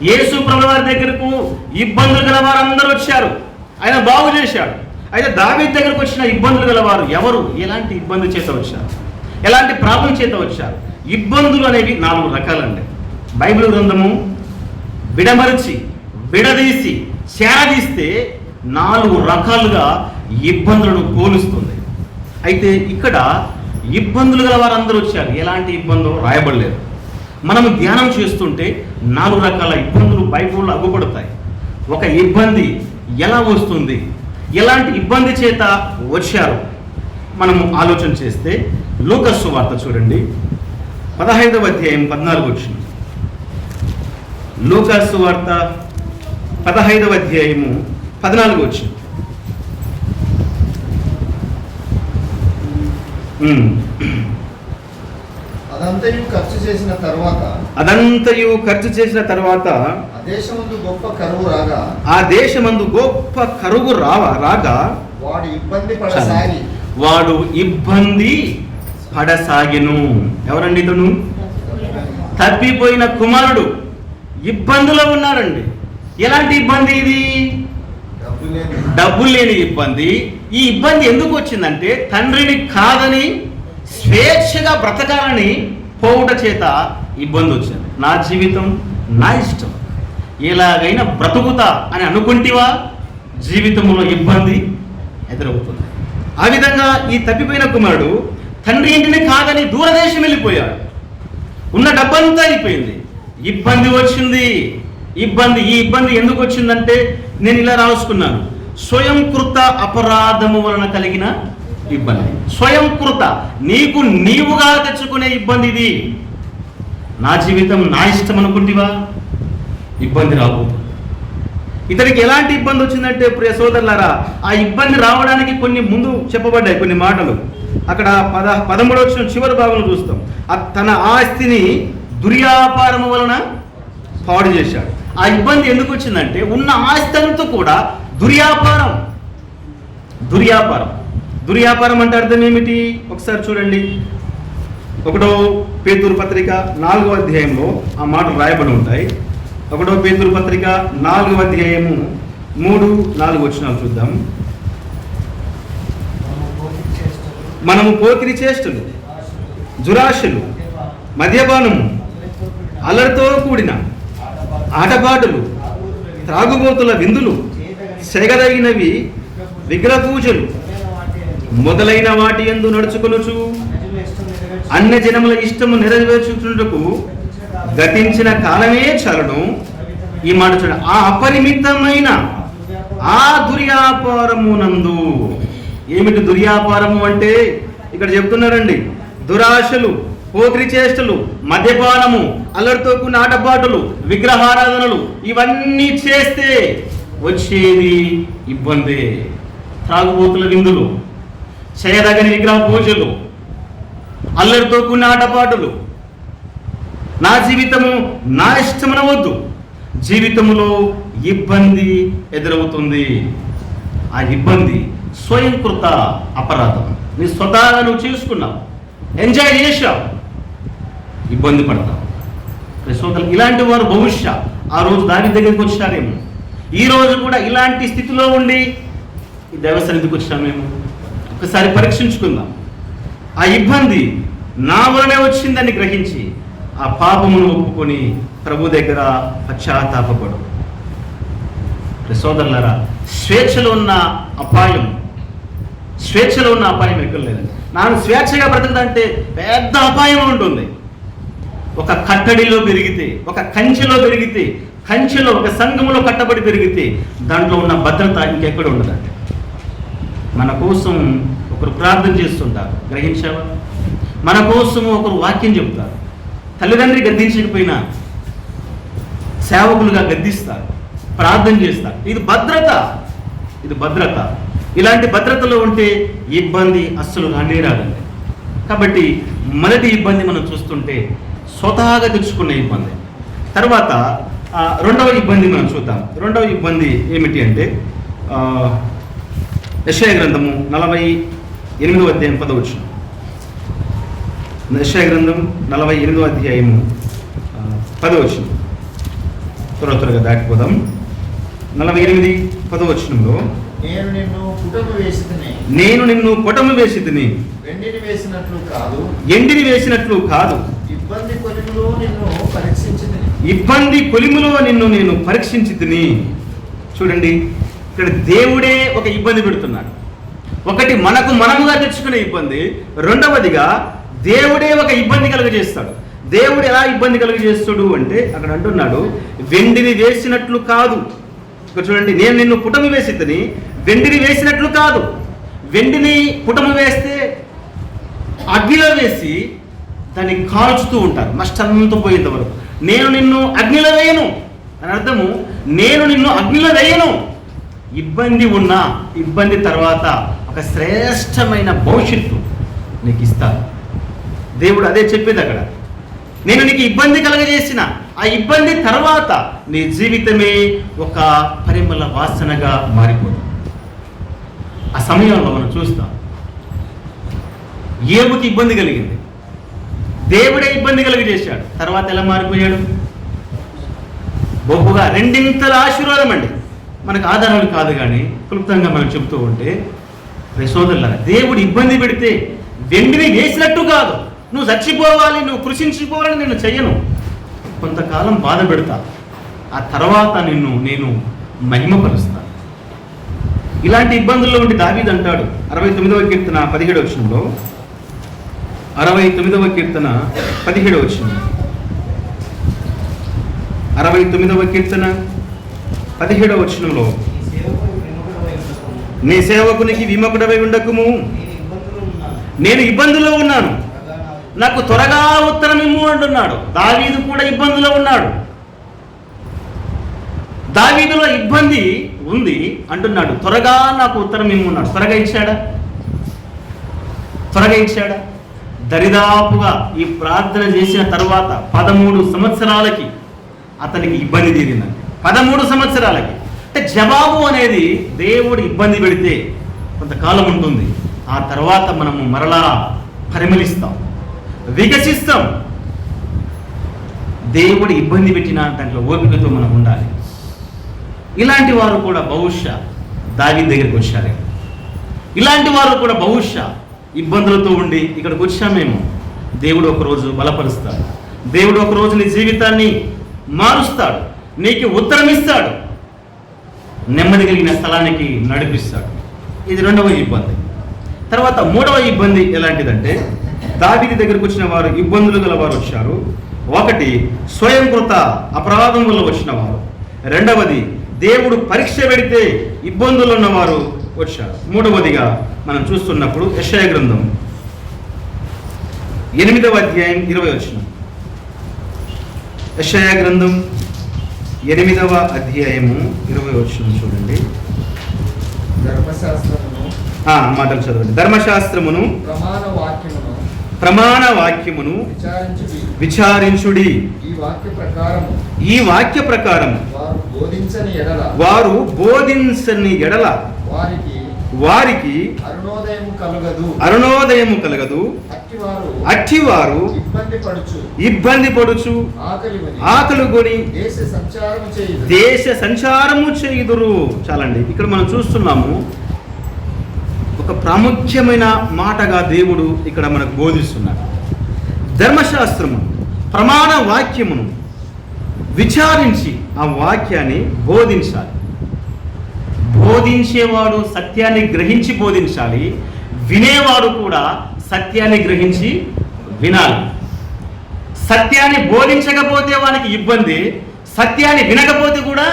యేసు ప్రభుల వారి దగ్గరకు ఇబ్బందులు గల వారందరూ వచ్చారు, ఆయన బాగు చేశాడు. అయితే దావీదు దగ్గరకు వచ్చిన ఇబ్బందులు గల వారు ఎవరు? ఎలాంటి ఇబ్బంది చేత వచ్చారు? ఎలాంటి ప్రాబ్లం చేత వచ్చారు? ఇబ్బందులు అనేవి 4 రకాలండి. బైబిల్ గ్రంథము విడమరిచి విడదీసి చేరదీస్తే 4 రకాలుగా ఇబ్బందులను పోలుస్తుంది. అయితే ఇక్కడ ఇబ్బందులు గల వారందరూ వచ్చారు. ఎలాంటి ఇబ్బందులు రాయబడలేదు. మనము ధ్యానం చేస్తుంటే 4 రకాల ఇబ్బందులు బైబిల్లో అగుపడతాయి. ఒక ఇబ్బంది ఎలా వస్తుంది, ఎలాంటి ఇబ్బంది చేత వచ్చారు మనము ఆలోచన చేస్తే లూకా సువార్త చూడండి, 15వ అధ్యాయం 14వ వచనం. లూకా సువార్త 15వ అధ్యాయము 14వ వచనం. అదంతయు ఖర్చు చేసిన తర్వాత ఆ దేశమందు గొప్ప కరువు రాగా వాడు ఇబ్బంది పడసాగెను. ఎవరండి ఇతను? తప్పిపోయిన కుమారుడు ఇబ్బందులో ఉన్నారండి. ఎలాంటి ఇబ్బంది ఇది? డబ్బులు లేని ఇబ్బంది. ఈ ఇబ్బంది ఎందుకు వచ్చిందంటే తండ్రిని కాదని స్వేచ్ఛగా బ్రతకాలని పోవుట చేత ఇబ్బంది వచ్చింది. నా జీవితం నా ఇష్టం, ఎలాగైనా బ్రతుకుతా అని అనుకుంటివా, జీవితంలో ఇబ్బంది ఎదురవుతుంది. ఆ విధంగా ఈ తప్పిపోయిన కుమారుడు తండ్రి ఇంటిని కాదని దూరదేశం వెళ్ళిపోయాడు. ఉన్న డబ్బంతా అయిపోయింది, ఇబ్బంది వచ్చింది. ఈ ఇబ్బంది ఎందుకు వచ్చిందంటే నేను ఇలా రాసుకున్నాను, స్వయంకృత అపరాధము వలన కలిగిన ఇబ్బంది. స్వయంకృత, నీవుగా తెచ్చుకునే ఇబ్బంది ఇది. నా జీవితం నా ఇష్టం అనుకుంటివా, ఇబ్బంది రాబోతుంది. ఇతనికి ఎలాంటి ఇబ్బంది వచ్చిందంటే ప్రియ సోదరులారా, ఆ ఇబ్బంది రావడానికి కొన్ని ముందు చెప్పబడ్డాయి కొన్ని మాటలు. అక్కడ 13వ వచనం చివరి భాగంలో చూస్తాం, తన ఆస్తిని దుర్వ్యాపారము వలన పాడు చేశాడు. ఆ ఇబ్బంది ఎందుకు వచ్చిందంటే ఉన్న ఆస్తి అంతా కూడా దుర్వ్యాపారం అంటే అర్థం ఏమిటి ఒకసారి చూడండి. 1 పేతురు పత్రిక 4వ అధ్యాయంలో ఆ మాటలు రాయబడి ఉంటాయి. 1 పేతురు పత్రిక 4వ అధ్యాయము 3-4 వచనాలు చూద్దాం. మనము పోకిరి చేష్టలు, దురాశలు, మద్యపానము, అల్లరితో కూడిన ఆటపాటలు, త్రాగుబోతుల విందులు, సెగదగినవి విగ్రహ పూజలు మొదలైన వాటి యందు నడుచుకొనుచు అన్య జనముల ఇష్టము నెరవేర్చుటకు గతించిన కాలమే చాలును. ఈ మాట చూడండి, ఆ అపరిమితమైన ఆ దుర్వ్యాపారమునందు. ఏమిటి దుర్వ్యాపారము అంటే ఇక్కడ చెప్తున్నారండి, దురాశలు, పోకిరి చేష్టలు, మద్యపానము, అల్లరితో కూడిన ఆటపాటలు, విగ్రహారాధనలు, ఇవన్నీ చేస్తే వచ్చేది ఇబ్బంది. త్రాగుబోతుల విందులు, చేయదగని విగ్రహ పూజలు, అల్లరితో కూడిన ఆటపాటలు. నా జీవితము నా ఇష్టమనవద్దు, జీవితంలో ఇబ్బంది ఎదురవుతుంది. ఆ ఇబ్బంది స్వయంకృత అపరాధం. నీ స్వతహాగా నువ్వు చేసుకున్నావు, ఎంజాయ్ చేశావు, ఇబ్బంది పడతావు. సోదరులు, ఇలాంటి వారు బహుశా ఆ రోజు దాని దగ్గరికి వచ్చారేమో, ఈ రోజు కూడా ఇలాంటి స్థితిలో ఉండి ఈ దేవసన్నిధికి వచ్చామేమో. ఒకసారి పరీక్షించుకుందాం. ఆ ఇబ్బంది నా వలనే వచ్చిందని గ్రహించి ఆ పాపమును ఒప్పుకొని ప్రభు దగ్గర పశ్చాత్తాపపడు. సోదరులారా, స్వేచ్ఛలో ఉన్న అపాయం ఎక్కడ లేదండి. నాకు స్వేచ్ఛగా బ్రతకదంటే పెద్ద అపాయం ఉంటుంది. ఒక కట్టడిలో పెరిగితే, ఒక కంచెలో పెరిగితే, కంచెలో ఒక సంఘములో కట్టబడి పెరిగితే దాంట్లో ఉన్న భద్రత ఇంకెక్కడ ఉండదండి. మన కోసం ఒకరు ప్రార్థన చేస్తుంటారు, గ్రహించావా? మన కోసం ఒకరు వాక్యం చెబుతారు, తల్లిదండ్రి గద్దించకపోయినా సేవకులుగా గద్దిస్తారు, ప్రార్థన చేస్తారు. ఇది భద్రత. ఇలాంటి భద్రతలో ఉంటే ఇబ్బంది అస్సలు రానేరాదండి. కాబట్టి మొదటి ఇబ్బంది మనం చూస్తుంటే స్వతహాగా తెచ్చుకున్న ఇబ్బంది. తర్వాత రెండవ ఇబ్బంది మనం చూద్దాం. రెండవ ఇబ్బంది ఏమిటి అంటే యెషయా గ్రంథము 48వ అధ్యాయం 10వ వచనం. యెషయా గ్రంథం 48వ అధ్యాయము 10వ వచనం. త్వరగా దాటిపోదాం. 48 10వ వచనంలో, నేను నిన్ను పుటము వేసితిని, ఎండిని వేసినట్లు కాదు, ఇబ్బంది కొలిములో నిన్ను నేను పరీక్షించితిని. చూడండి, ఇక్కడ దేవుడే ఒక ఇబ్బంది పెడుతున్నాడు. ఒకటి మనముగా తెచ్చుకునే ఇబ్బంది, రెండవదిగా దేవుడే ఒక ఇబ్బంది కలుగజేస్తాడు. దేవుడు ఎలా ఇబ్బంది కలుగజేస్తాడు అంటే అక్కడ అంటున్నాడు, వెండిని వేసినట్లు కాదు. ఇక్కడ చూడండి, నేను నిన్ను పుటము వేసితిని, వెండిని వేసినట్లు కాదు. వెండిని పుటము వేస్తే అగ్నిలో వేసి దాన్ని కాల్చుతూ ఉంటారు నష్టంతో పోయేంత వరకు. నేను నిన్ను అగ్నిలో వేయను అని అర్థము, నేను నిన్ను అగ్నిలో వేయను. ఇబ్బంది తర్వాత ఒక శ్రేష్టమైన భవిష్యత్తు నీకు ఇస్తాను. దేవుడు అదే చెప్పేది అక్కడ. నేను నీకు ఇబ్బంది కలగజేసిన ఆ ఇబ్బంది తర్వాత నీ జీవితమే ఒక పరిమళ వాసనగా మారిపోతుంది. ఆ సమయంలో మనం చూస్తాం, ఏబుకి ఇబ్బంది కలిగింది, దేవుడే ఇబ్బంది కలుగజేశాడు. తర్వాత ఎలా మారిపోయాడు? బహుగా రెండింతల ఆశీర్వాదం అండి. మనకు ఆధారాలు కాదు, కానీ క్లుప్తంగా మనం చెబుతూ ఉంటే, సోదరులారా, దేవుడు ఇబ్బంది పెడితే వెండిని వేసినట్టు కాదు, నువ్వు చచ్చిపోవాలి, నువ్వు కృషించిపోవాలని నేను చెయ్యను. కొంతకాలం బాధ పెడతా, ఆ తర్వాత నేను మహిమపరుస్తాను. ఇలాంటి ఇబ్బందుల్లో ఉండి దావీదు అంటాడు 69వ కీర్తన 17వ వచనంలో, 69వ కీర్తన 17వ వచనం, 69వ కీర్తన 17వ వచనంలో, నీ సేవకునికి విముఖుడవై ఉండకుము, నేను ఇబ్బందుల్లో ఉన్నాను, నాకు త్వరగా ఉత్తరం ఇమ్ము అంటున్నాడు. దావీదు కూడా ఇబ్బందులో ఉన్నాడు. దావీదులో ఇబ్బంది ఉంది అంటున్నాడు, త్వరగా నాకు ఉత్తరం ఇమ్ము అన్నాడు. త్వరగా ఇచ్చాడా? త్వరగా ఇచ్చాడా? దరిదాపుగా ఈ ప్రార్థన చేసిన తర్వాత 13 సంవత్సరాలకి అతనికి ఇబ్బంది తీరింది. 13 సంవత్సరాలకి. అంటే జవాబు అనేది దేవుడు ఇబ్బంది పెడితే కొంతకాలం ఉంటుంది, ఆ తర్వాత మనము మరలా పరిమళిస్తాం, వికసిస్తాం. దేవుడు ఇబ్బంది పెట్టిన దాంట్లో ఓపికతో మనం ఉండాలి. ఇలాంటి వారు కూడా బహుశా దావీదు దగ్గరికి వచ్చారు. ఇలాంటి వారు కూడా బహుశా ఇబ్బందులతో ఉండి ఇక్కడికి వచ్చామేమో. దేవుడు ఒకరోజు బలపరుస్తాడు, దేవుడు ఒకరోజు నీ జీవితాన్ని మారుస్తాడు, నీకు ఉత్తరం ఇస్తాడు, నెమ్మది కలిగిన స్థలానికి నడిపిస్తాడు. ఇది రెండవ ఇబ్బంది. తర్వాత మూడవ ఇబ్బంది ఎలాంటిదంటే, దావీదు దగ్గరకు వచ్చిన వారు ఇబ్బందులు గల వారు వచ్చారు. ఒకటి స్వయంకృత అపరాధం వల్ల వచ్చిన వారు, రెండవది దేవుడు పరీక్ష పెడితే ఇబ్బందులు ఉన్నవారు వచ్చారు. మూడవదిగా మనం చూస్తున్నప్పుడు యెషయా గ్రంథం 8వ అధ్యాయం 20వ వచనం. యెషయా గ్రంథం 8వ అధ్యాయము 20వ వచనం చూడండి. మాటలు చదవండి. ధర్మశాస్త్రమును ప్రమాణ వాక్యమును విచారించుడి. ఈ వాక్య ప్రకారం వారు బోధించని ఎడల వారికి అరుణోదయము కలగదు. అట్టివారు ఇబ్బంది పడుచు ఆకలిగొని దేశ సంచారము చేయుదురు. చాలండి, ఇక్కడ మనం చూస్తున్నాము ఒక ప్రాముఖ్యమైన మాటగా దేవుడు ఇక్కడ మనకు బోధిస్తున్నాడు. ధర్మశాస్త్రము ప్రమాణ వాక్యమును విచారించి ఆ వాక్యాన్ని బోధించాలి. బోధించేవాడు సత్యాన్ని గ్రహించి బోధించాలి, వినేవాడు కూడా సత్యాన్ని గ్రహించి వినాలి. సత్యాన్ని బోధించకపోతే వానికి ఇబ్బంది, సత్యాన్ని వినకపోతే కూడా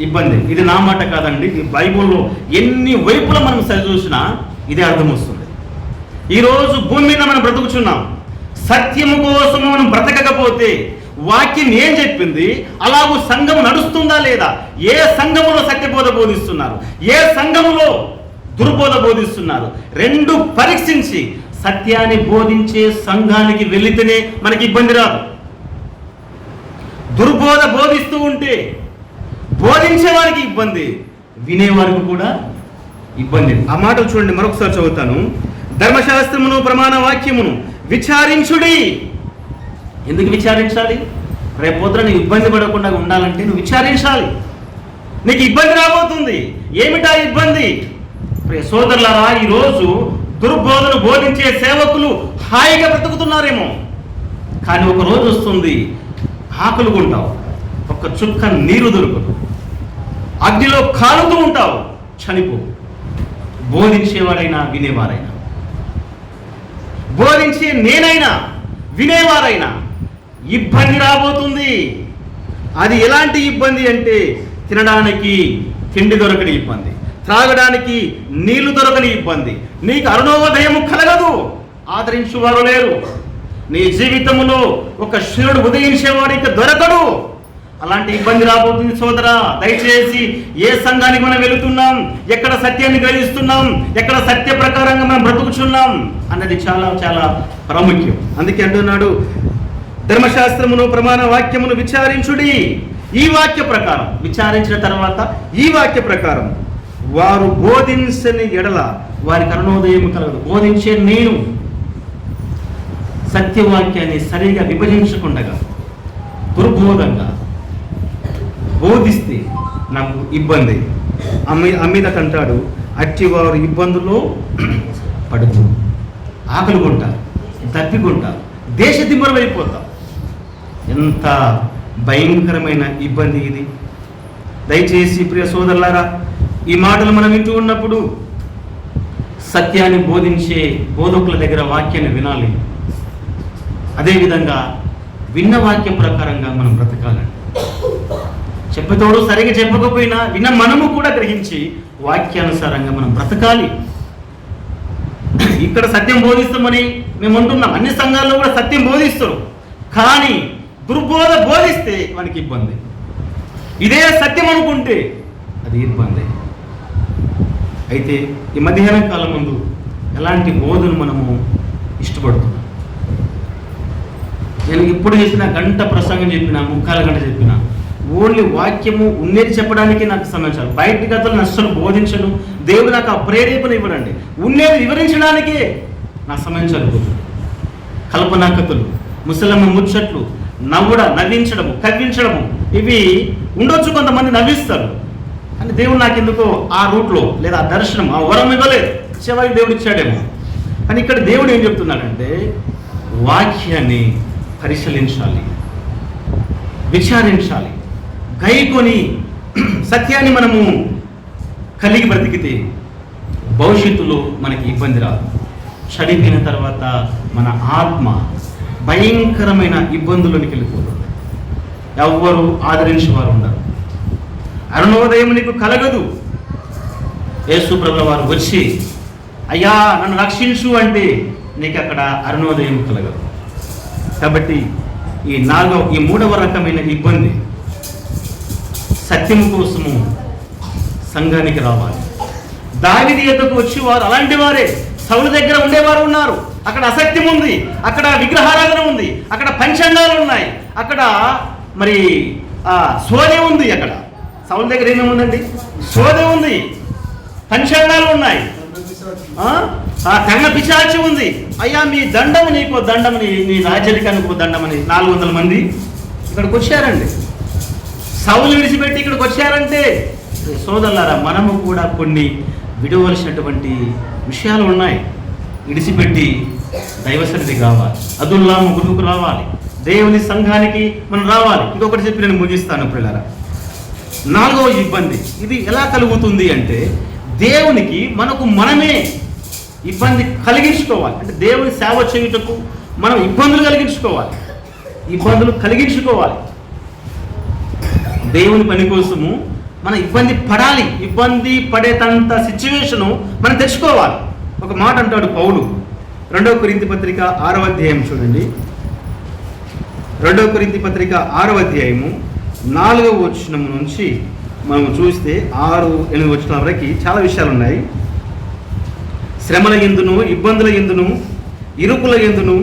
ఇబ్బంది. ఇది నా మాట కాదండి, ఈ బైబిల్లో ఎన్ని వైపులా మనం సరిచూసినా ఇదే అర్థం వస్తుంది. ఈరోజు భూమి మీద మనం బ్రతుకుచున్నాం, సత్యము కోసం మనం బ్రతకకపోతే వాక్యం ఏం చెప్పింది అలాగూ సంఘం నడుస్తుందా లేదా? ఏ సంఘములో సత్యబోధ బోధిస్తున్నారు, ఏ సంఘములో దుర్బోధ బోధిస్తున్నారు, రెండు పరీక్షించి సత్యాన్ని బోధించే సంఘానికి వెళితేనే మనకి ఇబ్బంది రాదు. దుర్బోధ బోధిస్తూ ఉంటే బోధించేవారికి ఇబ్బంది, వినేవారికి కూడా ఇబ్బంది. ఆ మాటలు చూడండి, మరొకసారి చదువుతాను. ధర్మశాస్త్రమును ప్రమాణ వాక్యమును విచారించుడి. ఎందుకు విచారించాలి? రేపొద్దున నీకు ఇబ్బంది పడకుండా ఉండాలంటే నువ్వు విచారించాలి. నీకు ఇబ్బంది రాబోతుంది. ఏమిటా ఇబ్బంది? సోదరులారా, ఈరోజు దుర్బోధను బోధించే సేవకులు హాయిగా బ్రతుకుతున్నారేమో, కానీ ఒక రోజు వస్తుంది ఆకలి కొంటావు, ఒక్క చుక్క నీరు దొరకదు, అగ్నిలో కాలుతూ ఉంటావు, చనిపో. బోధించేవాడైనా వినేవారైనా, బోధించే నేనైనా వినేవారైనా ఇబ్బంది రాబోతుంది. అది ఎలాంటి ఇబ్బంది అంటే, తినడానికి తిండి దొరకని ఇబ్బంది, త్రాగడానికి నీళ్లు దొరకని ఇబ్బంది, నీకు అరుణోదయము కలగదు, ఆదరించేవారు లేరు, నీ జీవితంలో ఒక శివుడు ఉదయించేవాడు ఇక దొరకడు. అలాంటి ఇబ్బంది రాబోతుంది. సోదరా, దయచేసి ఏ సంఘానికి మనం వెళుతున్నాం, ఎక్కడ సత్యాన్ని గ్రహిస్తున్నాం, ఎక్కడ సత్య ప్రకారంగా మనం బ్రతుకుచున్నాం అన్నది చాలా చాలా ప్రాముఖ్యం. అందుకే అంటున్నాడు, ధర్మశాస్త్రమును ప్రమాణ వాక్యమును విచారించుడి. ఈ వాక్య ప్రకారం విచారించిన తర్వాత ఈ వాక్య ప్రకారం వారు బోధించని ఎడల వారికి అరుణోదయం కలగదు. బోధించే నేను సత్యవాక్యాన్ని సరిగా విభజించకుండా దుర్బోధంగా బోధిస్తే నాకు ఇబ్బంది. అమీదకు అంటాడు, అట్టివారు ఇబ్బందుల్లో పడుకు, ఆకలి కొంటారు, దప్పికొంటారు, దేశ దిమ్మరం అయిపోతారు. ఎంత భయంకరమైన ఇబ్బంది ఇది. దయచేసి ప్రియ సోదరులారా, ఈ మాటలు మనం వింటూ ఉన్నప్పుడు సత్యాన్ని బోధించే బోధకుల దగ్గర వాక్యాన్ని వినాలి. అదేవిధంగా విన్న వాక్యం ప్రకారంగా మనం బ్రతకాలండి. చెప్పతోడు సరిగా చెప్పకపోయినా విన్న మనము కూడా గ్రహించి వాక్యానుసారంగా మనం బ్రతకాలి. ఇక్కడ సత్యం బోధిస్తామని మేము అంటున్నాం, అన్ని సంఘాల్లో కూడా సత్యం బోధిస్తారు. కానీ దుర్బోధ బోధిస్తే మనకి ఇబ్బంది. ఇదే సత్యం అనుకుంటే అది ఇబ్బంది. అయితే ఈ మధ్యాహ్న కాలం ముందు ఎలాంటి బోధను మనము ఇష్టపడుతున్నాం? నేను ఇప్పుడు చేసిన గంట ప్రసంగం చెప్పిన, 3/4 గంట చెప్పిన, ఓన్లీ వాక్యము ఉన్నది చెప్పడానికి నాకు సమయం చాలు. బయటి కథలు అస్సలు బోధించను. దేవుడు నాకు ఆ ప్రేరేపణ ఇవ్వడండి. ఉన్నది వివరించడానికే నా సమయం సరిపోతుంది. కల్పనా కథలు, ముసలమ్మ ముచ్చట్లు, నవ్వించడము, కవ్వించడము, ఇవి ఉండొచ్చు. కొంతమంది నవ్విస్తారు. అని దేవుడు నాకు ఎందుకో ఆ రూట్లో లేదా ఆ దర్శనం, ఆ వరం ఇవ్వలేదు. చివరికి దేవుడు ఇచ్చాడేమో. కానీ ఇక్కడ దేవుడు ఏం చెప్తున్నాడంటే, వాక్యాన్ని పరిశీలించాలి, విచారించాలి, గైకొని సత్యాన్ని మనము కలిగి బ్రతికితే భవిష్యత్తులో మనకి ఇబ్బంది రాదు. చనిపోయిన తర్వాత మన ఆత్మ భయంకరమైన ఇబ్బందుల్లోనికి వెళ్ళిపోతుంది. ఎవ్వరు ఆదరించేవారు ఉండరు. అరుణోదయం నీకు కలగదు. యేసు ప్రభుల వారు వచ్చి అయ్యా నన్ను రక్షించు అంటే నీకు అక్కడ అరుణోదయం కలగదు. కాబట్టి ఈ మూడవ రకమైన ఇబ్బంది, సత్యం కోసము సంఘానికి రావాలి. దావీదు యొద్దకు వచ్చి వారు అలాంటి వారే. సౌలు దగ్గర ఉండేవారు ఉన్నారు. అక్కడ అసత్యం ఉంది, అక్కడ విగ్రహారాధన ఉంది, అక్కడ పంచాంగాలు ఉన్నాయి, అక్కడ మరి సోదే ఉంది. అక్కడ సౌలు దగ్గర ఏమేముందండి? సోదే ఉంది, పంచాంగాలు ఉన్నాయి, కన్న పిశాచి ఉంది. అయ్యా మీ దండము నీకో దండమని, నీ రాజ్యానికి దండమని 400 మంది ఇక్కడికి వచ్చారండి. సౌలు విడిచిపెట్టి ఇక్కడికి వచ్చారంటే సోదరులారా, మనము కూడా కొన్ని విడవలసినటువంటి విషయాలు ఉన్నాయి. విడిచిపెట్టి దైవసన్నిధికి రావాలి, అదుల్లాము గురువుకు రావాలి, దేవుని సంఘానికి మనం రావాలి. ఇంకొకటి చెప్పి నేను ముగిస్తాను పిల్లరా. 4వ ఇబ్బంది, ఇది ఎలా కలుగుతుంది అంటే, దేవునికి మనకు మనమే ఇబ్బంది కలిగించుకోవాలి. అంటే దేవుని సేవ చేయుటకు మనం ఇబ్బందులు కలిగించుకోవాలి. దేవుని పని కోసము మనం ఇబ్బంది పడాలి. ఇబ్బంది పడేటంత సిచ్యువేషను మనం తెచ్చుకోవాలి. ఒక మాట అంటాడు పౌలు, 2 కొరింథీ పత్రిక 6వ అధ్యాయం చూడండి. 2 కొరింథీ పత్రిక 6వ అధ్యాయము 4వ వచనం నుంచి మనం చూస్తే 6-8 వచనాల వరకు చాలా విషయాలు ఉన్నాయి. శ్రమల యందును, ఇబ్బందుల యందును, ఇరుకుల యందును,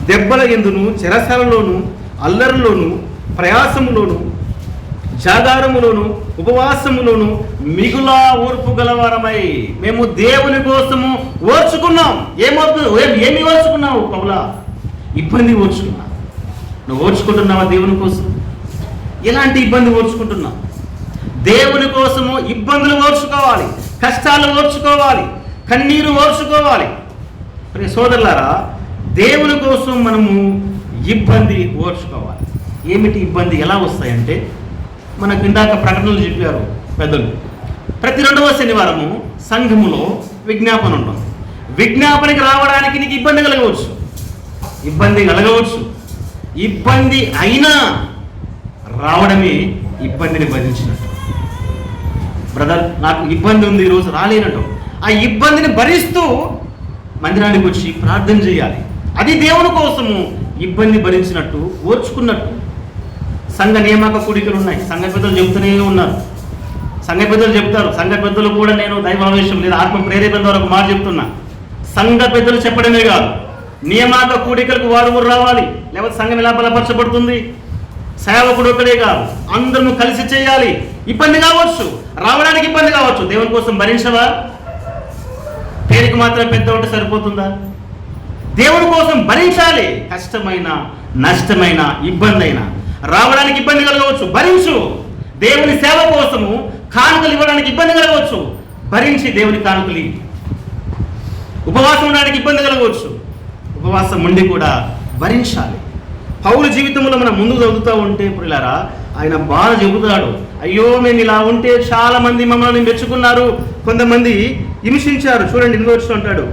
దెబ్బల యందును, చెరసాలలోను, అల్లరిలోను, ప్రయాసములోను, జాగారములోను, ఉపవాసములోను మిగులా ఓర్పు గలవారమై మేము దేవుని కోసము ఓర్చుకున్నాం. ఏమి ఓర్చుకున్నావు పౌలా? ఇబ్బంది ఓర్చుకున్నావు. నువ్వు ఓర్చుకుంటున్నావా దేవుని కోసం? ఎలాంటి ఇబ్బంది ఓర్చుకుంటున్నావు? దేవుని కోసము ఇబ్బందులు ఓర్చుకోవాలి, కష్టాలు ఓర్చుకోవాలి, కన్నీరు ఓర్చుకోవాలి. మరి సోదరులారా, దేవుని కోసం మనము ఇబ్బంది ఓర్చుకోవాలి. ఏమిటి ఇబ్బంది? ఎలా వస్తాయంటే, మనకు ఇందాక ప్రకటనలు చెప్పారు పెద్దలు. ప్రతి 2వ శనివారము సంఘములో విజ్ఞాపన ఉంటుంది. విజ్ఞాపనకి రావడానికి నీకు ఇబ్బంది కలగవచ్చు. ఇబ్బంది అయినా రావడమే ఇబ్బందిని భరించినట్టు. బ్రదర్ నాకు ఇబ్బంది ఉంది, ఈరోజు రాలేనట్టు. ఆ ఇబ్బందిని భరిస్తూ మందిరానికి వచ్చి ప్రార్థన చేయాలి. అది దేవుని కోసము ఇబ్బంది భరించినట్టు, ఓర్చుకున్నట్టు. సంఘ నియామక కూడికలు ఉన్నాయి. సంఘ పెద్దలు చెబుతూనే ఉన్నారు. సంఘ పెద్దలు చెప్తారు. సంఘ పెద్దలు కూడా నేను దైవావేశం లేదా ఆత్మ ప్రేరేపణ ద్వారా ఒక మాట చెప్తున్నా. సంఘ పెద్దలు చెప్పడమే కాదు, నియామక కూడికలకు వారు రావాలి. లేకపోతే సంఘం ఎలా బలపరచబడుతుంది? సేవకుడు ఒకడే కాదు, అందరూ కలిసి చేయాలి. ఇబ్బంది కావచ్చు, రావడానికి ఇబ్బంది కావచ్చు. దేవుని కోసం భరించవా? పేరుకి మాత్రం పెద్ద ఉంటే సరిపోతుందా? దేవుని కోసం భరించాలి. కష్టమైన, నష్టమైన, ఇబ్బంది అయినా, రావడానికి ఇబ్బంది కలగవచ్చు, భరించు. దేవుని సేవ కోసము కానుకలు ఇవ్వడానికి ఇబ్బంది కలగవచ్చు, భరించి దేవుని కానుకలు ఇవ్వు. ఉపవాసం ఉండడానికి ఇబ్బంది కలగవచ్చు, ఉపవాసం ఉండి కూడా భరించాలి. పౌలు జీవితంలో మనం ముందు చదువుతూ ఉంటే ప్రియులారా, ఆయన బాగా చెబుతాడు, అయ్యో మేము ఇలా ఉంటే చాలా మంది మమ్మల్ని మెచ్చుకున్నారు, కొంతమంది హింసించారు. చూడండి 8వ వచనం అంటాడు,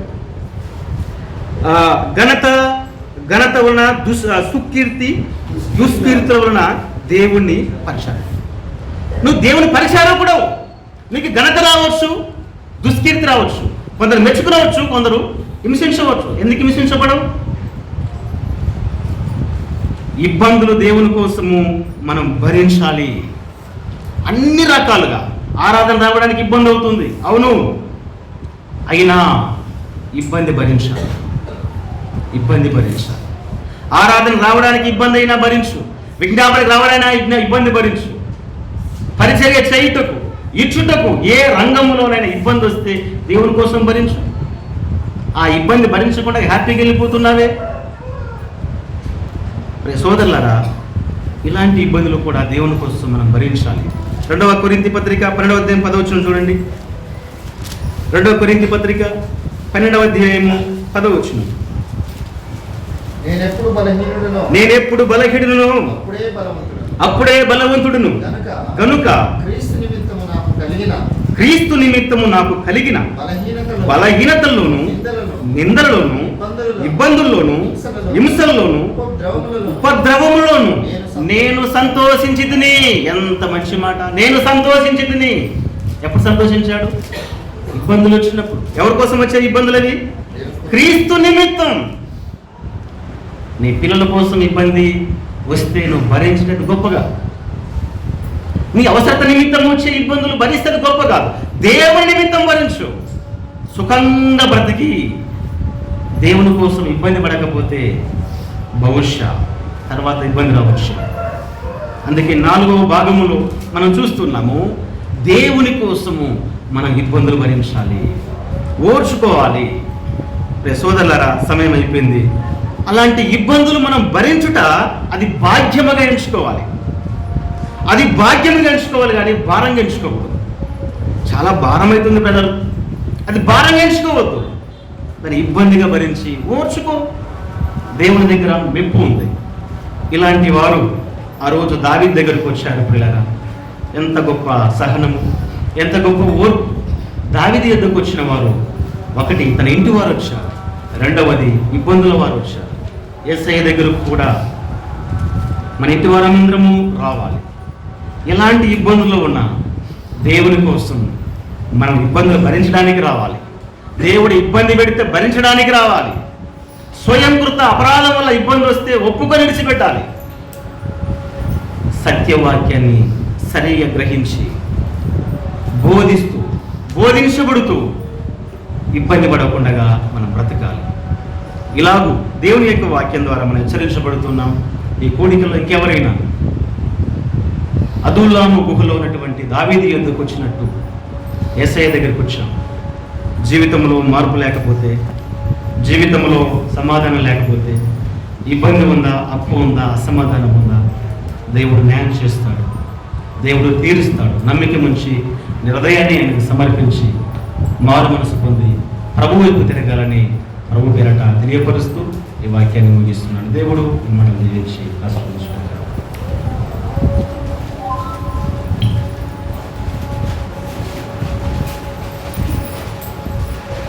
ఘనత వలన దుష్కీర్తుల వలన దేవుణ్ణి పరిచాడు. నువ్వు దేవుని పరిచారప్పుడు నీకు ఘనత రావచ్చు, దుష్కీర్తి రావచ్చు, కొందరు మెచ్చుకునవచ్చు, కొందరు హింసించవచ్చు. ఎందుకు హింసించబడవు? ఇబ్బందులు దేవుని కోసము మనం భరించాలి. అన్ని రకాలుగా ఆరాధన రావడానికి ఇబ్బంది అవుతుంది, అవును, అయినా ఇబ్బంది భరించాలి. ఆరాధన రావడానికి ఇబ్బంది అయినా భరించు, విజ్ఞాపనకు రావడానికి ఇబ్బంది భరించు, పరిచర్య చేయుటకు ఇచ్చుటకు ఏ రంగంలోనైనా ఇబ్బంది వస్తే దేవుని కోసం భరించు. ఆ ఇబ్బంది భరించకుండా హ్యాపీగా వెళ్ళిపోతున్నావే. సోదరులారా, ఇలాంటి ఇబ్బందులు కూడా దేవుని కోసం మనం భరించాలి. 2వ కొరింథీ పత్రిక 12వ అధ్యాయం 10వ వచనం చూడండి. 2వ కొరింథీ పత్రిక 12వ అధ్యాయము 10వ వచనం. నేనెప్పుడు బలహీనుడను అప్పుడే బలవంతుడును కనుక క్రీస్తు నిమిత్తము నాకు కలిగిన బలహీనతల్లోను, నిందలలోను, ఇబ్బందుల్లోను, హింసల్లోను, ఉపద్రవములోను నేను సంతోషించితిని. ఎంత మంచి మాట! నేను సంతోషించితిని. ఎప్పుడు సంతోషించాడు? ఇబ్బందులు వచ్చినప్పుడు. ఎవరి కోసం వచ్చే ఇబ్బందులు అవి? క్రీస్తు నిమిత్తం. నీ పిల్లల కోసం ఇబ్బంది వస్తే నువ్వు భరించినట్టు గొప్పగా, నీ అవసరత నిమిత్తం వచ్చే ఇబ్బందులు భరిస్తే గొప్ప కాదు, దేవుని నిమిత్తం భరించు. సుఖంగా బ్రతికి దేవుని కోసం ఇబ్బంది పడకపోతే భవిష్య తర్వాత ఇబ్బంది రావచ్చు. అందుకే 4వ భాగములో మనం చూస్తున్నాము, దేవుని కోసము మనం ఇబ్బందులు భరించాలి, ఓర్చుకోవాలి. సోదరులారా, సమయం అయిపోయింది. అలాంటి ఇబ్బందులు మనం భరించుట అది భాగ్యముగా ఎంచుకోవాలి. అది భాగ్యముగా ఎంచుకోవాలి, కానీ భారంగా ఎంచుకోవద్దు. చాలా భారం అవుతుంది బ్రదర్, అది భారంగా ఎంచుకోవద్దు. దాన్ని ఇబ్బందిగా భరించి ఓర్చుకో. దేవుని దగ్గర మెప్పు ఉంది. ఇలాంటి వారు ఆ రోజు దావీదు దగ్గరకు వచ్చారు. పిల్లరా, ఎంత గొప్ప సహనము, ఎంత గొప్ప ఓర్పు! దావీదు యొద్దకు వచ్చిన వారు, ఒకటి తన ఇంటి వారు వచ్చారు, రెండవది ఇబ్బందుల వారు వచ్చారు. యేసయ్య దగ్గరకు కూడా మన ఇంటి వారందరము రావాలి. ఎలాంటి ఇబ్బందుల్లో ఉన్నా దేవుని కోసం మనం ఇబ్బందులు భరించడానికి రావాలి. దేవుడు ఇబ్బంది పెడితే భరించడానికి రావాలి. స్వయంకృత అపరాధం వల్ల ఇబ్బంది వస్తే ఒప్పుకొని విడిచిపెట్టాలి. సత్యవాక్యాన్ని సరిగా గ్రహించి బోధించబడుతూ ఇబ్బంది పడకుండా మనం బ్రతకాలి. ఇలాగూ దేవుని యొక్క వాక్యం ద్వారా మనం హెచ్చరించబడుతున్నాం. ఈ కూడికలో ఇంకెవరైనా అదుల్లాము గుహలో ఉన్నటువంటి దావీదు యొద్దకు వచ్చినట్టు యేసయ్య దగ్గరికి వచ్చాం. జీవితంలో మార్పు లేకపోతే, జీవితంలో సమాధానం లేకపోతే, ఇబ్బంది ఉందా, అప్పు ఉందా, అసమాధానం ఉందా, దేవుడు న్యాయం చేస్తాడు, దేవుడు తీరుస్తాడు. నమ్మిక ఉంచి నీ హృదయాన్ని ఆయనకు సమర్పించి మారు మనసు పొంది ప్రభు వైపు తిరగాలని ప్రభు పేరట తెలియపరుస్తూ ఈ వాక్యాన్ని ముగిస్తున్నాడు. దేవుడు మిమ్మల్ని దీవించి ఆశీర్వదించును.